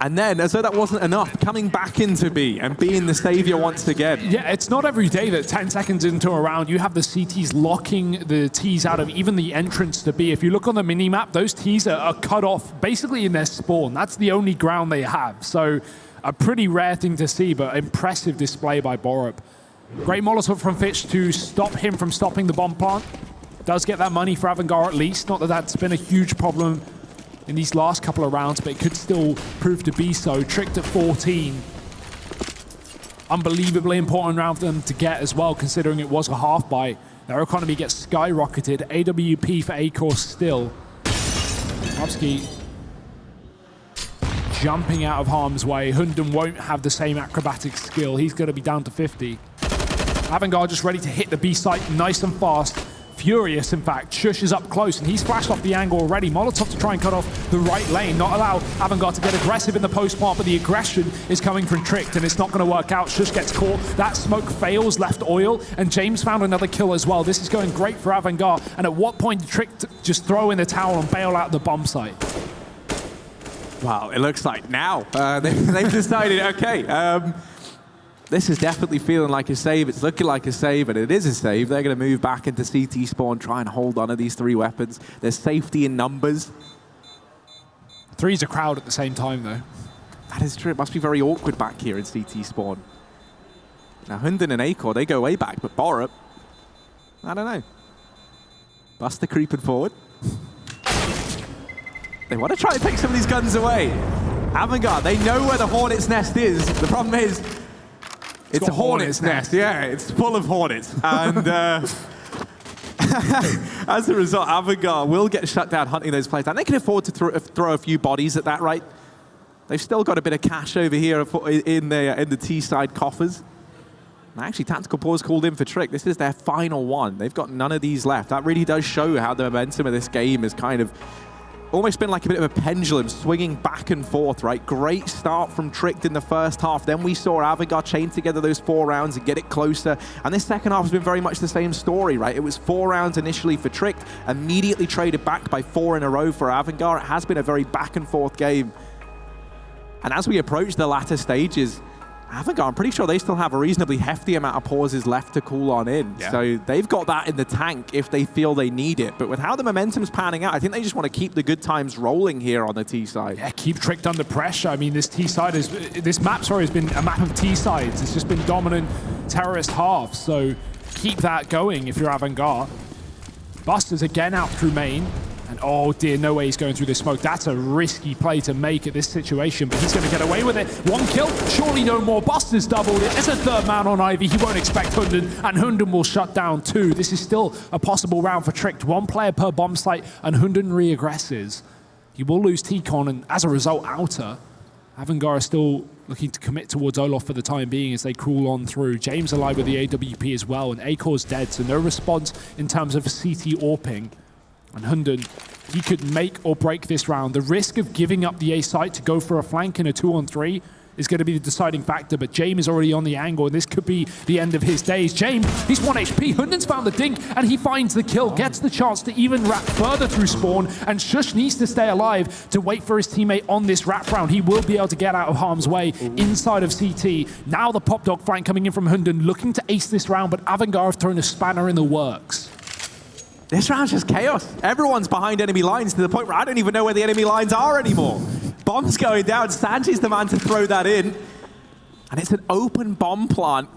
And then, as though that wasn't enough, coming back into B and being the savior once again.
Yeah, it's not every day that 10 seconds into a round, you have the CTs locking the Ts out of even the entrance to B. If you look on the mini-map, those Ts are cut off basically in their spawn. That's the only ground they have. So a pretty rare thing to see, but impressive display by Borup. Great Molotov from Fitch to stop him from stopping the bomb plant. Does get that money for Avangar at least. Not that that's been a huge problem in these last couple of rounds, but it could still prove to be so. Tricked at 14. Unbelievably important round for them to get as well, considering it was a half by. Their economy gets skyrocketed. AWP for Acor still. Bubsky jumping out of harm's way. Hunden won't have the same acrobatic skill. He's going to be down to 50. Avangar just ready to hit the B site nice and fast. Furious, in fact. Shush is up close, and he's flashed off the angle already. Molotov to try and cut off the right lane, not allow Avangar to get aggressive in the post plant, but the aggression is coming from Tricked, and it's not going to work out. Shush gets caught. That smoke fails, left oil, and James found another kill as well. This is going great for Avangar, and at what point did Tricked just throw in the towel and bail out the bomb site?
Wow, it looks like now they've decided, okay, this is definitely feeling like a save. It's looking like a save, and it is a save. They're going to move back into CT spawn, try and hold on to these 3 weapons. There's safety in numbers.
3's a crowd at the same time, though.
That is true. It must be very awkward back here in CT spawn. Now, Hunden and Acor, they go way back, but Borup, I don't know. Buster creeping forward. They want to try and take some of these guns away. Avangar, they know where the Hornet's Nest is. The problem is, it's a Hornet's nest. Yeah, it's full of hornets. And as a result, Avangar will get shut down hunting those players down. They can afford to throw a few bodies at that, right? They've still got a bit of cash over here in the T-side coffers. Actually, tactical pause called in for Trick. This is their final one. They've got none of these left. That really does show how the momentum of this game has kind of almost been like a bit of a pendulum swinging back and forth, right? Great start from Tricked in the first half. Then we saw Avangar chain together those 4 rounds and get it closer. And this second half has been very much the same story, right? It was 4 rounds initially for Tricked, immediately traded back by 4 in a row for Avangar. It has been a very back and forth game. And as we approach the latter stages, Avangar, I'm pretty sure they still have a reasonably hefty amount of pauses left to cool on in. Yeah. So they've got that in the tank if they feel they need it. But with how the momentum's panning out, I think they just want to keep the good times rolling here on the T side.
Yeah, keep Tricked under pressure. I mean, this T side is, this map, sorry, has been a map of T sides. It's just been dominant terrorist half. So keep that going if you're Avangar. Busters again out through main. And oh dear, no way he's going through this smoke. That's a risky play to make at this situation, but he's going to get away with it. 1 kill, surely no more. Busters doubled it. There's a 3rd man on Ivy. He won't expect Hunden, and Hunden will shut down 2. This is still a possible round for Tricked. 1 player per bomb site, and Hunden re-aggresses. He will lose T-Con, and as a result, Outer. Avangar is still looking to commit towards Olaf for the time being as they crawl on through. James alive with the AWP as well, and Akor's dead, so no response in terms of CT or ping. And Hunden, he could make or break this round. The risk of giving up the A site to go for a flank in a 2-on-3 is going to be the deciding factor, but James is already on the angle, and this could be the end of his days. James, he's 1 HP. Hunden's found the dink, and he finds the kill, gets the chance to even wrap further through spawn, and Shush needs to stay alive to wait for his teammate on this wrap round. He will be able to get out of harm's way inside of CT. Now the pop dog flank coming in from Hunden, looking to ace this round, but Avangar have thrown a spanner in the works.
This round's just chaos. Everyone's behind enemy lines to the point where I don't even know where the enemy lines are anymore. Bomb's going down. Sanji's the man to throw that in. And it's an open bomb plant.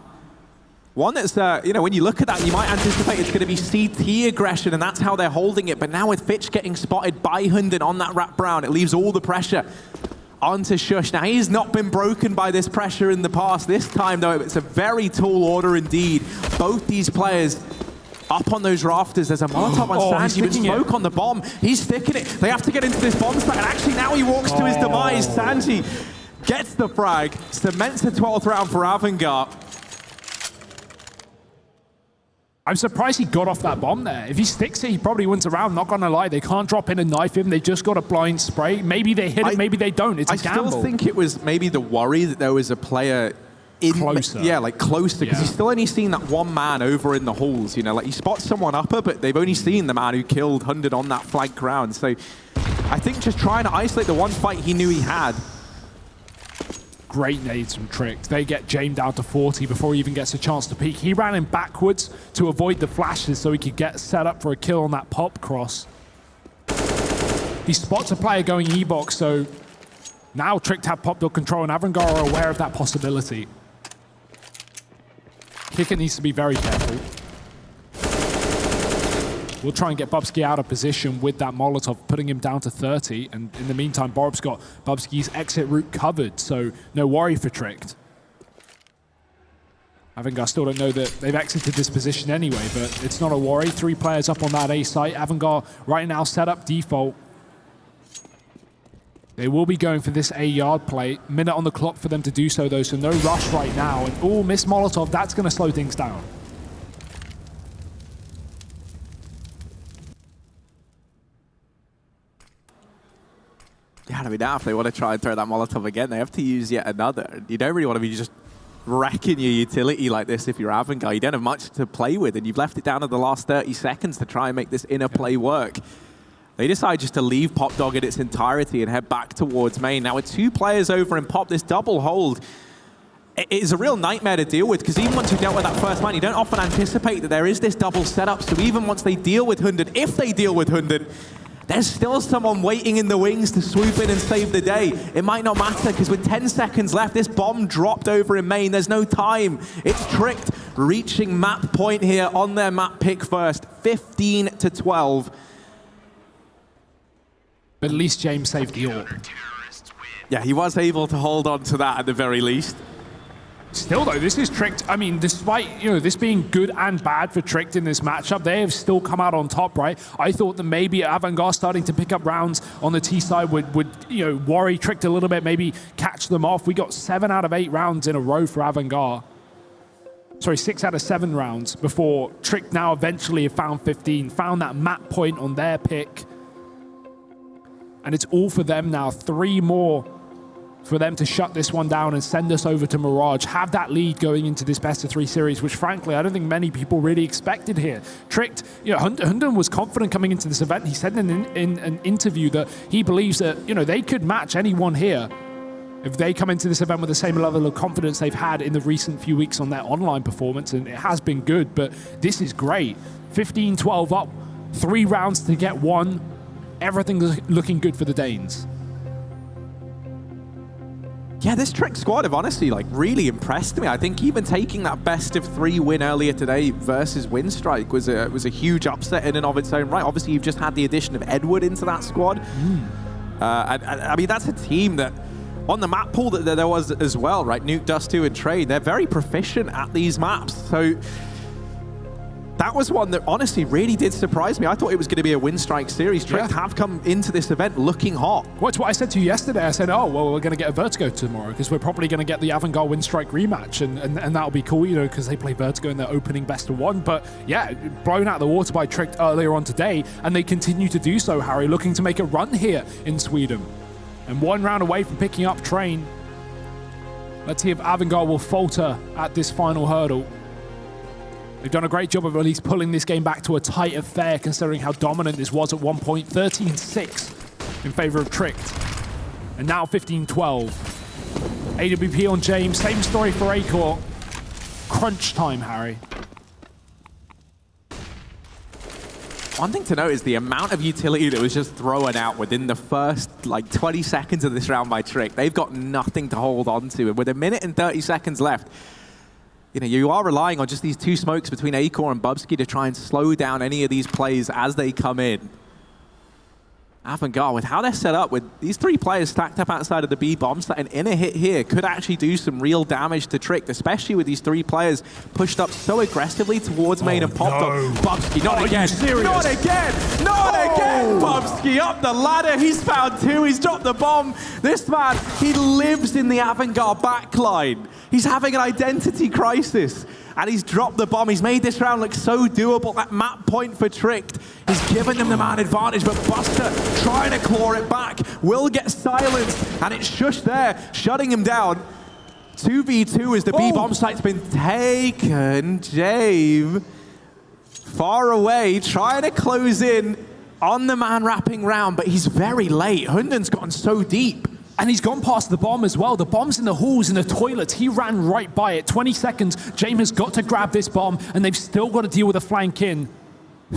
One that's, you know, when you look at that, you might anticipate it's going to be CT aggression, and that's how they're holding it. But now with Fitch getting spotted by Hunden on that wrap round, it leaves all the pressure onto Shush. Now, he's not been broken by this pressure in the past. This time, though, it's a very tall order indeed. Both these players up on those rafters. There's a Molotov on Sanji, but smoke on the bomb. He's sticking it. They have to get into this bomb site, and actually now he walks to his demise. Sanji gets the frag, cements the 12th round for Avangar.
I'm surprised he got off that bomb there. If he sticks it, he probably wins a round. Not gonna lie, they can't drop in and knife him. They just got a blind spray. Maybe they hit it, maybe they don't. It's a gamble.
I still think it was maybe the worry that there was a player
closer.
Yeah, like closer, because he's still only seen that 1 man over in the halls, you know, like he spots someone upper, but they've only seen the man who killed Hunden on that flank round. So I think just trying to isolate the one fight he knew he had.
Great nades from Tricked. They get James down to 40 before he even gets a chance to peek. He ran him backwards to avoid the flashes so he could get set up for a kill on that pop cross. He spots a player going E-box, so now Tricked have pop dog control, and Avangar are aware of that possibility. Kicker needs to be very careful. We'll try and get Bubsky out of position with that Molotov, putting him down to 30. And in the meantime, Borb's got Bubsky's exit route covered, so no worry for Tricked. Avangar still don't know that they've exited this position anyway, but it's not a worry. 3 players up on that A site. Avangar right now set up default. They will be going for this A yard play. Minute on the clock for them to do so, though, so no rush right now. And oh, miss Molotov, that's going to slow things down.
Yeah, I mean, now if they want to try and throw that Molotov again, they have to use yet another. You don't really want to be just wrecking your utility like this if you're Avangar. You don't have much to play with, and you've left it down to the last 30 seconds to try and make this inner play work. They decide just to leave Pop Dog in its entirety and head back towards main. Now with 2 players over in Pop, this double hold, it is a real nightmare to deal with, because even once you've dealt with that first man, you don't often anticipate that there is this double setup. So even once they deal with Hunden, if they deal with Hunden, there's still someone waiting in the wings to swoop in and save the day. It might not matter, because with 10 seconds left, this bomb dropped over in main. There's no time. It's Tricked reaching map point here on their map pick first, 15-12.
But at least James saved the AWP.
Yeah, he was able to hold on to that at the very least.
Still though, this is Tricked. I mean, despite, you know, this being good and bad for Tricked in this matchup, they have still come out on top, right? I thought that maybe Avangar starting to pick up rounds on the T side would you know, worry Tricked a little bit, maybe catch them off. We got 7 out of 8 rounds in a row for Avangar. sorry, 6 out of 7 rounds before Trick now eventually have found 15, found that map point on their pick. And it's all for them now. 3 more for them to shut this one down and send us over to Mirage, have that lead going into this best-of-3 series, which frankly, I don't think many people really expected here. Tricked, you know, Hunden was confident coming into this event. He said in an interview that he believes that, you know, they could match anyone here if they come into this event with the same level of confidence they've had in the recent few weeks on their online performance, and it has been good, but this is great. 15-12 up, 3 rounds to get 1. Everything's looking good for the Danes.
Yeah, this Trick squad have honestly like really impressed me. I think even taking that best-of-3 win earlier today versus Winstrike was a huge upset in and of its own right. Obviously, you've just had the addition of Edward into that squad. I mean, that's a team that on the map pool that there was as well, right? Nuke, Dust 2, and Trade, they're very proficient at these maps. So that was one that honestly really did surprise me. I thought it was going to be a Winstrike series. Trick have come into this event looking hot.
Well, it's what I said to you yesterday. I said, oh, well, we're going to get a Vertigo tomorrow because we're probably going to get the Avangar Winstrike rematch, and that'll be cool, you know, because they play Vertigo in their opening best-of-1. But yeah, blown out of the water by Trick earlier on today, and they continue to do so, Harry, looking to make a run here in Sweden. And 1 round away from picking up Train. Let's see if Avangar will falter at this final hurdle. They've done a great job of at least pulling this game back to a tight affair, considering how dominant this was at one point. 13-6 in favor of Tricked. And now 15-12. AWP on James. Same story for Acor. Crunch time, Harry.
One thing to note is the amount of utility that was just thrown out within the first like 20 seconds of this round by Trick. They've got nothing to hold on to. And with 1 minute and 30 seconds left, you know, you are relying on just these 2 smokes between Acor and Bubsky to try and slow down any of these plays as they come in. Avangar, with how they're set up, with these 3 players stacked up outside of the B bomb site, an inner hit here could actually do some real damage to Trick, especially with these 3 players pushed up so aggressively towards main and popped up. Bubsky, not again. Not again. Not again. Bubsky up the ladder. He's found 2. He's dropped the bomb. This man, he lives in the Avangar backline. He's having an identity crisis. And he's dropped the bomb. He's made this round look so doable. That map point for Tricked. He's given them the man advantage, but Buster trying to claw it back. Will get silenced, and it's Shush there, shutting him down. 2v2 as the B bomb site's been taken. Jave far away, trying to close in on the man wrapping round, but he's very late. Hunden's gotten so deep.
And he's gone past the bomb as well. The bomb's in the halls, in the toilets. He ran right by it. 20 seconds. James has got to grab this bomb, and they've still got to deal with a flank in.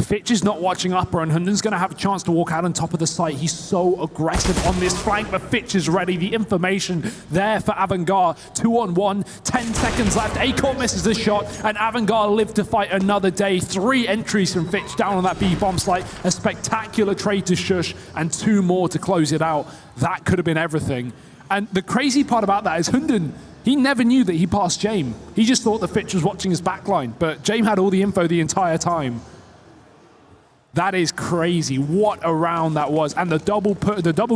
Fitch is not watching upper, and Hunden's going to have a chance to walk out on top of the site. He's so aggressive on this flank, but Fitch is ready. The information there for Avangar. 2-on-1, 10 seconds left. Acor misses the shot, and Avangar live to fight another day. 3 entries from Fitch down on that B bomb site. A spectacular trade to Shush, and 2 more to close it out. That could have been everything. And the crazy part about that is Hunden, he never knew that he passed Jame. He just thought that Fitch was watching his backline, but Jame had all the info the entire time. That is crazy. What a round that was. And the double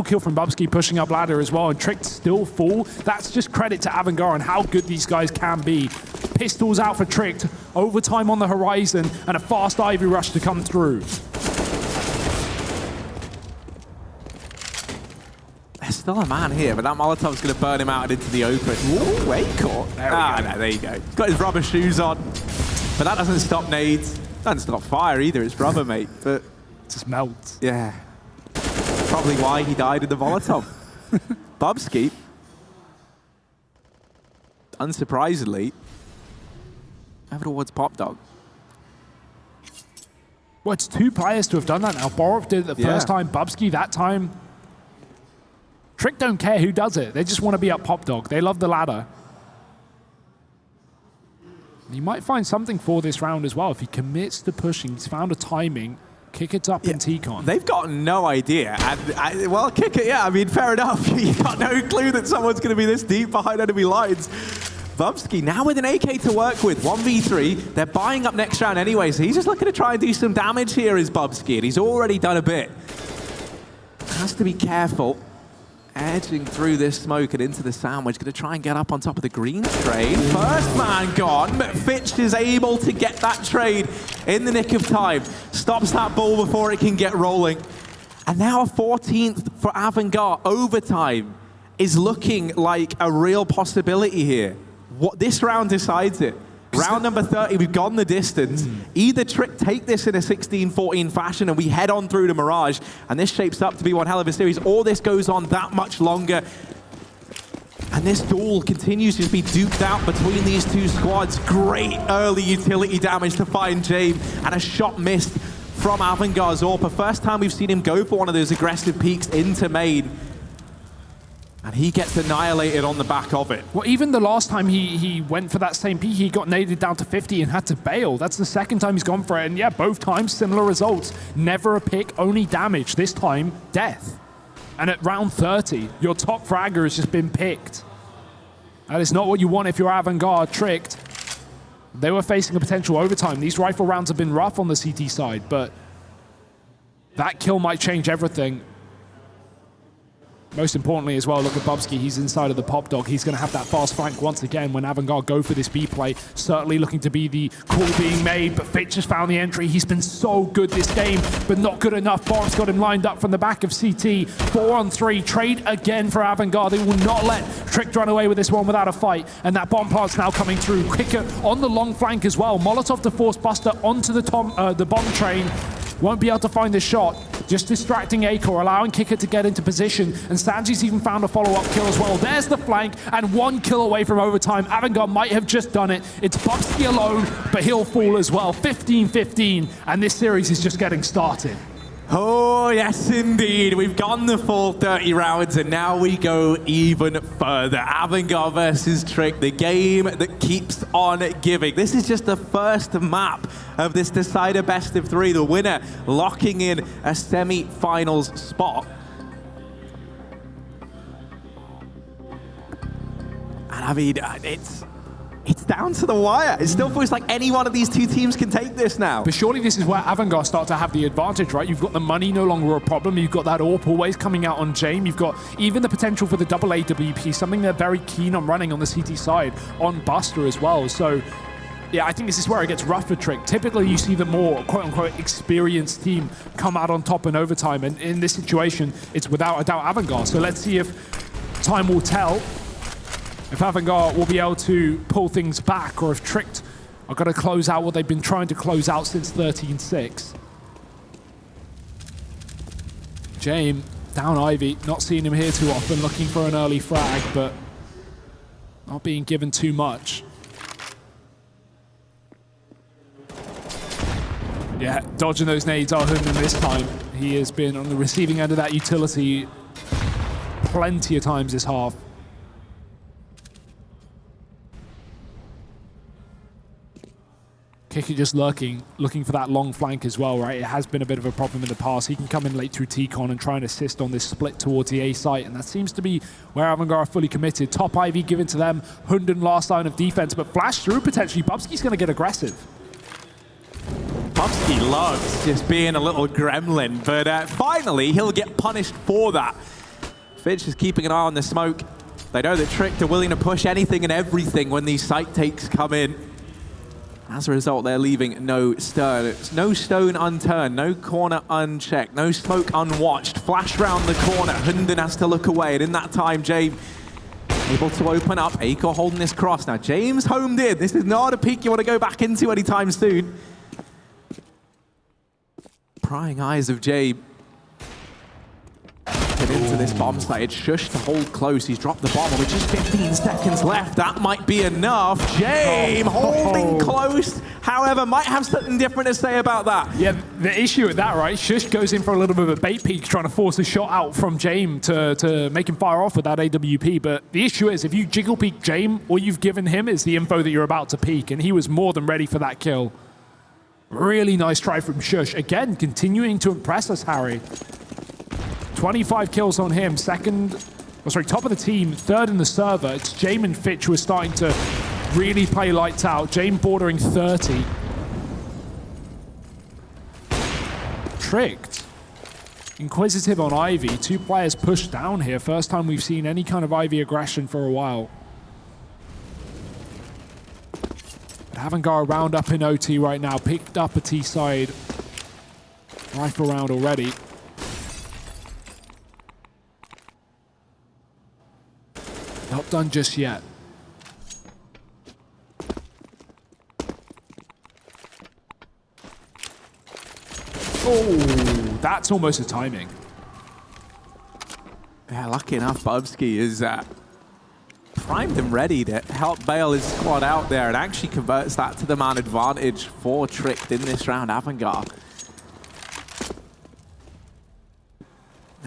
kill from Bubsky pushing up ladder as well, and Tricked still full. That's just credit to Avangar and how good these guys can be. Pistols out for Tricked, overtime on the horizon, and a fast Ivy rush to come through.
There's still a man here, but that Molotov's going to burn him out and into the open. Ooh, Acor. No, there you go. He's got his rubber shoes on, but that doesn't stop nades. Doesn't stop fire either, it's rubber, mate. But
it just melts.
Yeah. Probably why he died in the Molotov. Bubsky, unsurprisingly, over towards Pop Dog.
Well, it's 2 players to have done that now. Borov did it the first time, Bubsky that time. Trick don't care who does it. They just want to be up Pop Dog. They love the ladder. You might find something for this round as well. If he commits to pushing, he's found a timing, kick it up in T-Con.
They've got no idea. And well, kick it, yeah, I mean, fair enough. You've got no clue that someone's going to be this deep behind enemy lines. Bubsky now with an AK to work with, 1v3. They're buying up next round anyway, so he's just looking to try and do some damage here as Bubsky, and he's already done a bit. Has to be careful. edging through this smoke and into the sandwich. Going to try and get up on top of the green trade. First man gone, but Fitch is able to get that trade in the nick of time. Stops that ball before it can get rolling. And now a 14th for Avangar. Overtime is looking like a real possibility here. This round decides it. Round number 30, we've gone the distance. Either Trick take this in a 16-14 fashion and we head on through to Mirage, and this shapes up to be one hell of a series, or this goes on that much longer. And this duel continues to be duked out between these two squads. Great early utility damage to find James, and a shot missed from Avangar's AWP. First time we've seen him go for one of those aggressive peaks into main. And he gets annihilated on the back of it.
Well, even the last time he went for that same peak, he got naded down to 50 and had to bail. That's the second time he's gone for it. And yeah, both times similar results. Never a pick, only damage. This time, death. And at round 30, your top fragger has just been picked. That is not what you want if you're Avangar. Tricked. They were facing a potential overtime. These rifle rounds have been rough on the CT side, but that kill might change everything. Most importantly as well, look at Bubsky. He's inside of the pop dog. He's going to have that fast flank once again when Avangar go for this B play. Certainly looking to be the call being made, but Fitch has found the entry. He's been so good this game, but not good enough. Bomb's got him lined up from the back of CT. 4-on-3. Trade again for Avangar. They will not let Trick run away with this one without a fight. And that bomb plant's now coming through. Quicker on the long flank as well. Molotov to force Buster onto the bomb train. Won't be able to find the shot. Just distracting Acor, allowing Kicker to get into position. And Sanji's even found a follow-up kill as well. There's the flank, and one kill away from overtime. Avangar might have just done it. It's Bubsky alone, but he'll fall as well. 15-15, and this series is just getting started.
Oh, yes, indeed. We've gone the full 30 rounds, and now we go even further. Avangar versus Trick, the game that keeps on giving. This is just the first map of this decider best of 3. The winner locking in a semi-finals spot. And I mean, it's down to the wire. It still feels like any one of these two teams can take this now.
But surely this is where Avangar start to have the advantage, right? You've got the money no longer a problem. You've got that AWP always coming out on Jame. You've got even the potential for the double AWP, something they're very keen on running on the CT side, on Buster as well. So yeah, I think this is where it gets rough for Trick. Typically, you see the more quote-unquote experienced team come out on top in overtime. And in this situation, it's without a doubt Avangar. So let's see if time will tell if Avangar will be able to pull things back, or if Tricked are going to close out what they've been trying to close out since 13-6. Jame down Ivy, not seeing him here too often, looking for an early frag, but not being given too much. Yeah, dodging those nades are Hunden this time. He has been on the receiving end of that utility plenty of times this half. Kicker just lurking, looking for that long flank as well, right? It has been a bit of a problem in the past. He can come in late through T-Con and try and assist on this split towards the A site, and that seems to be where Avangar are fully committed. Top Ivy given to them, Hunden last line of defense, but flash through potentially. Bubsky's going to get aggressive.
Bubsky loves just being a little gremlin, but finally he'll get punished for that. Fitch is keeping an eye on the smoke. They know that Trick are willing to push anything and everything when these site takes come in. As a result, they're leaving no stone unturned, no corner unchecked, no smoke unwatched. Flash round the corner, Hunden has to look away, and in that time, James able to open up. Acor holding this cross. Now, James homed in. This is not a peak you want to go back into anytime soon. Prying eyes of James. Get into this bomb site. It's Shush to hold close. He's dropped the bomb with just 15 seconds left. That might be enough. Jame holding close. However, might have something different to say about that.
Yeah, the issue with that, right? Shush goes in for a little bit of a bait peek, trying to force a shot out from Jame to make him fire off with that AWP. But the issue is, if you jiggle peek Jame, all you've given him is the info that you're about to peek, and he was more than ready for that kill. Really nice try from Shush. Again, continuing to impress us, Harry. 25 kills on him, top of the team, third in the server. It's Jame and Fitch who are starting to really play lights out. Jame bordering 30. Tricked. Inquisitive on Ivy. 2 players pushed down here. First time we've seen any kind of Ivy aggression for a while. But Avangar round up in OT right now. Picked up a T-side rifle round already. Not done just yet. Oh, that's almost a timing.
Yeah, lucky enough, Bubsky is primed and ready to help bail his squad out there and actually converts that to the man advantage for Tricked in this round. Avangar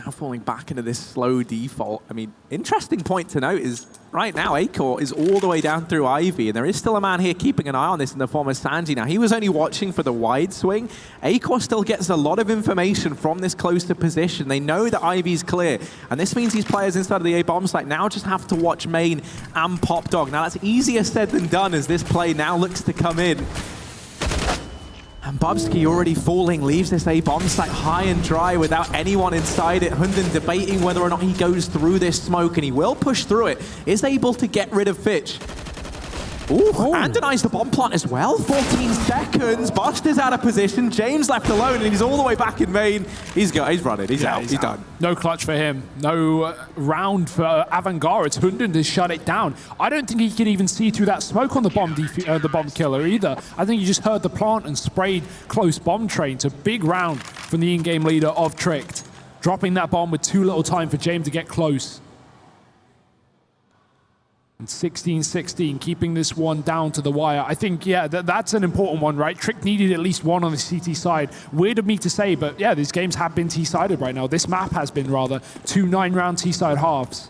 now falling back into this slow default. I mean, interesting point to note is right now Acor is all the way down through Ivy, and there is still a man here keeping an eye on this in the form of Sanji. Now, he was only watching for the wide swing. Acor still gets a lot of information from this closer position. They know that Ivy's clear, and this means these players inside of the A-bomb site now just have to watch main and Pop Dog. Now, that's easier said than done as this play now looks to come in. And Bubsky already falling, leaves this A-bomb site high and dry without anyone inside it. Hunden debating whether or not he goes through this smoke, and he will push through it. Is able to get rid of Fitch. Ooh, and denies the bomb plant as well. 14 seconds. Buster's out of position. James left alone, and he's all the way back in main. He's running. He's out. He's done.
No clutch for him. No round for Avangar. It's Hunden to shut it down. I don't think he could even see through that smoke on the bomb killer either. I think he just heard the plant and sprayed close bomb train. So big round from the in-game leader of Tricked. Dropping that bomb with too little time for James to get close. And 16-16, keeping this one down to the wire. I think, yeah, that's an important one, right? Trick needed at least one on the CT side. Weird of me to say, but yeah, these games have been T-sided right now. This map has been, rather. 2 9-round T-side halves.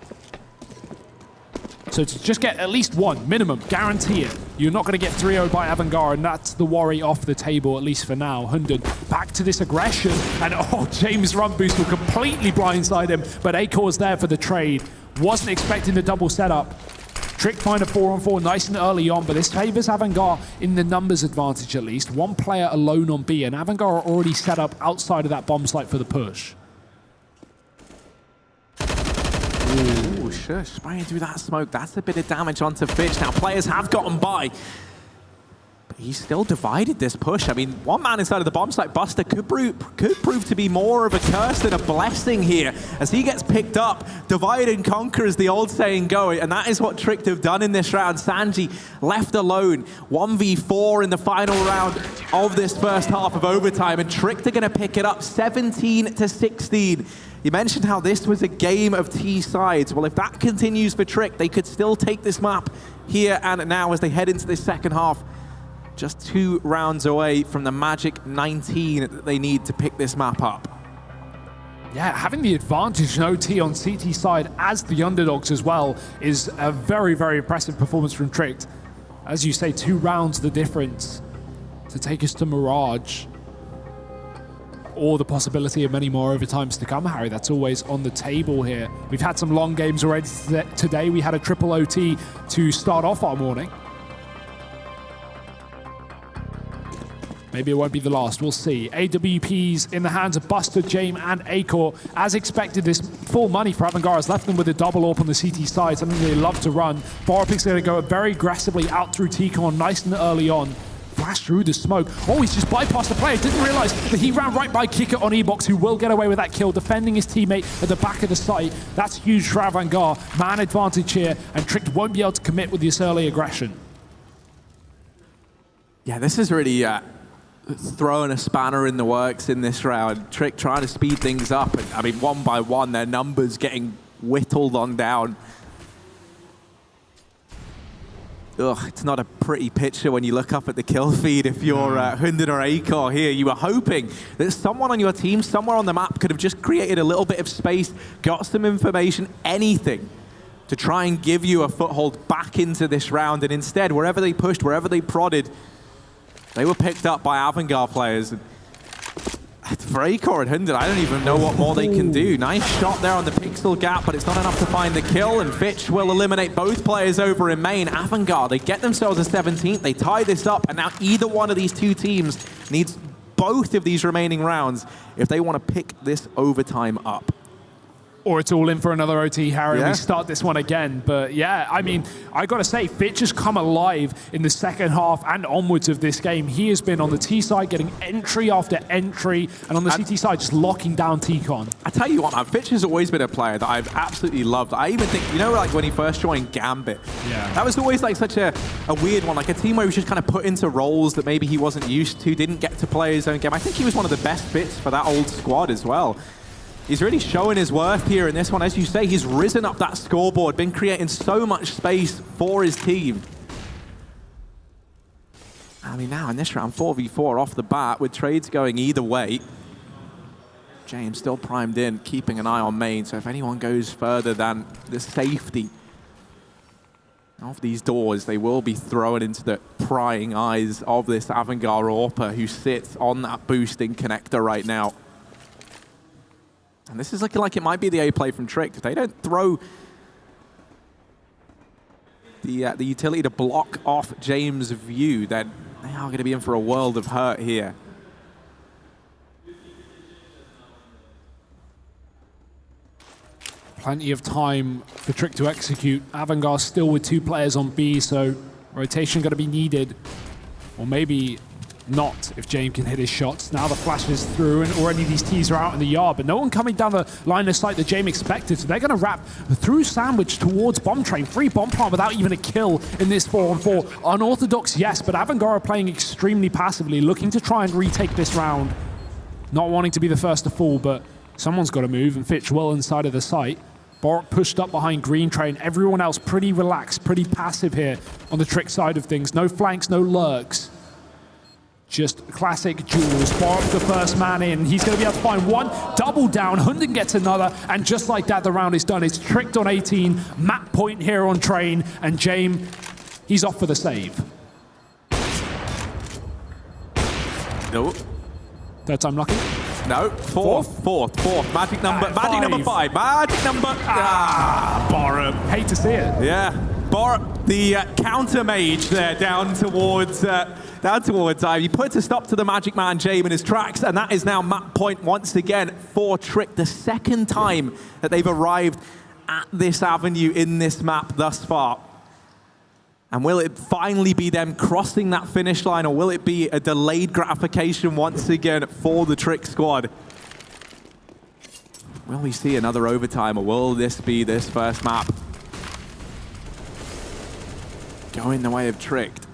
So to just get at least one, minimum, guarantee it. You're not going to get 3-0 by Avangar, and that's the worry off the table, at least for now. Hunden back to this aggression, and oh, James' run boost will completely blindside him, but Acor's there for the trade. Wasn't expecting the double setup. Trick find a 4-on-4 nice and early on, but this favors Avangar in the numbers advantage at least. One player alone on B, and Avangar are already set up outside of that bomb site for the push.
Ooh, shush, spraying through that smoke. That's a bit of damage onto Fitch. Now, players have gotten by, but he's still divided this push. I mean, one man inside of the bomb site, Buster, could prove to be more of a curse than a blessing here as he gets picked up. Divide and conquer, as the old saying goes, and that is what Tricked have done in this round. Sanji left alone, 1v4 in the final round of this first half of overtime, and Tricked are going to pick it up 17-16. You mentioned how this was a game of T-sides. Well, if that continues for Trick, they could still take this map here and now as they head into this second half. Just 2 rounds away from the magic 19 that they need to pick this map up.
Yeah, having the advantage in OT on CT side as the underdogs as well is a very, very impressive performance from Tricked. As you say, 2 rounds the difference to take us to Mirage. Or the possibility of many more overtimes to come, Harry. That's always on the table here. We've had some long games already today. We had a triple OT to start off our morning. Maybe it won't be the last, we'll see. AWPs in the hands of Buster, Jame, and Acor. As expected, this full money for Avangar has left them with a double AWP on the CT side, something they love to run. Boropic's going to go very aggressively out through T-Con, nice and early on. Flash through the smoke. Oh, he's just bypassed the player. Didn't realize that he ran right by Kicker on E-Box, who will get away with that kill, defending his teammate at the back of the site. That's huge for Avangar. Man advantage here, and Tricked won't be able to commit with this early aggression.
Yeah, this is really throwing a spanner in the works in this round. Trick trying to speed things up. And, I mean, one by one, their numbers getting whittled on down. Ugh, it's not a pretty picture when you look up at the kill feed if you're Hunden or Acor here. You were hoping that someone on your team, somewhere on the map, could have just created a little bit of space, got some information, anything, to try and give you a foothold back into this round. And instead, wherever they pushed, wherever they prodded, they were picked up by Avangar players. For Acor and Hunden, I don't even know what more they can do. Nice shot there on the pixel gap, but it's not enough to find the kill, and Fitch will eliminate both players over in main. Avangar, they get themselves a 17th, they tie this up, and now either one of these two teams needs both of these remaining rounds if they want to pick this overtime up.
Or it's all in for another OT, Harry.
Yeah.
We start this one again. But yeah, I mean, I got to say, Fitch has come alive in the second half and onwards of this game. He has been on the T side getting entry after entry, and on the CT side just locking down T-Con.
I tell you what, man, Fitch has always been a player that I've absolutely loved. I even think, you know, like when he first joined Gambit,
Yeah.
that was always like such a weird one, like a team where he was just kind of put into roles that maybe he wasn't used to, didn't get to play his own game. I think he was one of the best fits for that old squad as well. He's really showing his worth here in this one. As you say, he's risen up that scoreboard, been creating so much space for his team. I mean, now in this round, 4v4 off the bat, with trades going either way. James still primed in, keeping an eye on main, so if anyone goes further than the safety of these doors, they will be thrown into the prying eyes of this Avangar AWPer who sits on that boosting connector right now. And this is looking like it might be the A play from Tricked. If they don't throw the utility to block off James' view, then they are going to be in for a world of hurt here.
Plenty of time for Trick to execute. Avangar still with 2 players on B, so rotation going to be needed. Or maybe not if James can hit his shots. Now the flash is through and already these T's are out in the yard, but no one coming down the line of sight that James expected, so they're going to wrap through sandwich towards bomb train. Free bomb plant without even a kill in this 4-on-4. Unorthodox, yes, but Avangar are playing extremely passively, looking to try and retake this round. Not wanting to be the first to fall, but someone's got to move, and Fitch well inside of the site. Bork pushed up behind Green Train. Everyone else pretty relaxed, pretty passive here on the Trick side of things. No flanks, no lurks. Just classic duels. Bork the first man in. He's going to be able to find one. Double down. Hunden gets another. And just like that, the round is done. It's Tricked on 18. Map point here on Train. And James, he's off for the save.
No.
Third time lucky.
No. Fourth. Magic number. Magic number 5. Magic number.
Borup. Hate to see it.
Yeah. Borup, the counter mage there down towards he puts a stop to the Magic Man James in his tracks, and that is now map point once again for Trick. The second time that they've arrived at this avenue in this map thus far. And will it finally be them crossing that finish line, or will it be a delayed gratification once again for the Trick squad? Will we see another overtime, or will this be this first map going the way of Tricked?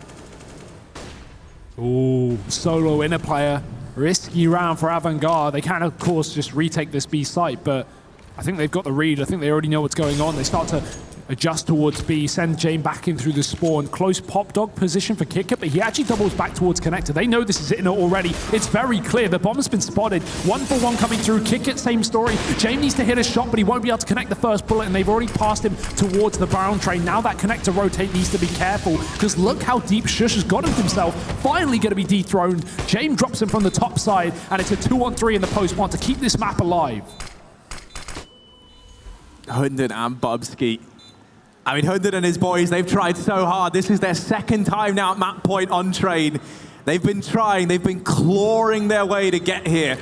Ooh, solo inner player. Risky round for Avangar. They can, of course, just retake this B site, but I think they've got the read. I think they already know what's going on. They start to adjust towards B, send Jane back in through the spawn. Close pop dog position for Kicker, but he actually doubles back towards Connector. They know this is it already. It's very clear. The bomb's been spotted. 1-for-1 coming through. Kicker, same story. Jane needs to hit a shot, but he won't be able to connect the first bullet, and they've already passed him towards the Brown Train. Now that Connector rotate needs to be careful, because look how deep Shush has gotten himself. Finally going to be dethroned. Jane drops him from the top side, and it's a 2-on-3 in the post one to keep this map alive.
Hunden and Bubsky. I mean, Hunden and his boys, they've tried so hard. This is their second time now at map point on Train. They've been trying, they've been clawing their way to get here.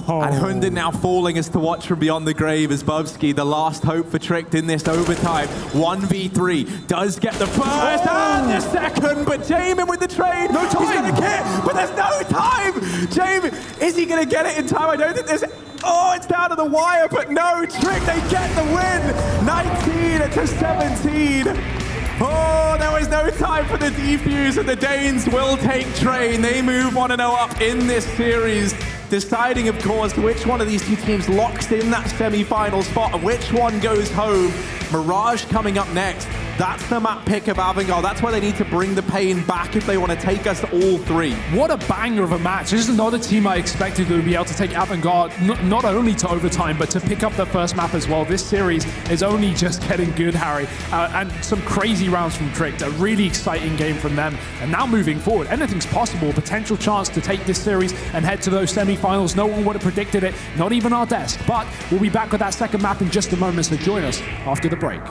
And Hunden now falling as to watch from beyond the grave as Bubsky, the last hope for Tricked in this overtime. 1v3, does get the first and the second, but Jamin with the trade. No time. He's going to get, but there's no time. Jamin, is he going to get it in time? I don't think there's... Oh, it's down to the wire, but no, Trick, they get the win. 19 to 17. Oh, there was no time for the defuse, and the Danes will take Train. They move 1-0 up in this series, deciding, of course, which one of these two teams locks in that semi-final spot and which one goes home. Mirage coming up next. That's the map pick of Avangar. That's why they need to bring the pain back if they want to take us all three.
What a banger of a match. This is another team I expected would be able to take Avangar not only to overtime, but to pick up the first map as well. This series is only just getting good, Harry. And some crazy rounds from Tricked. A really exciting game from them. And now moving forward, anything's possible. Potential chance to take this series and head to those semi-finals. No one would have predicted it, not even our desk. But we'll be back with that second map in just a moment, so join us after the break.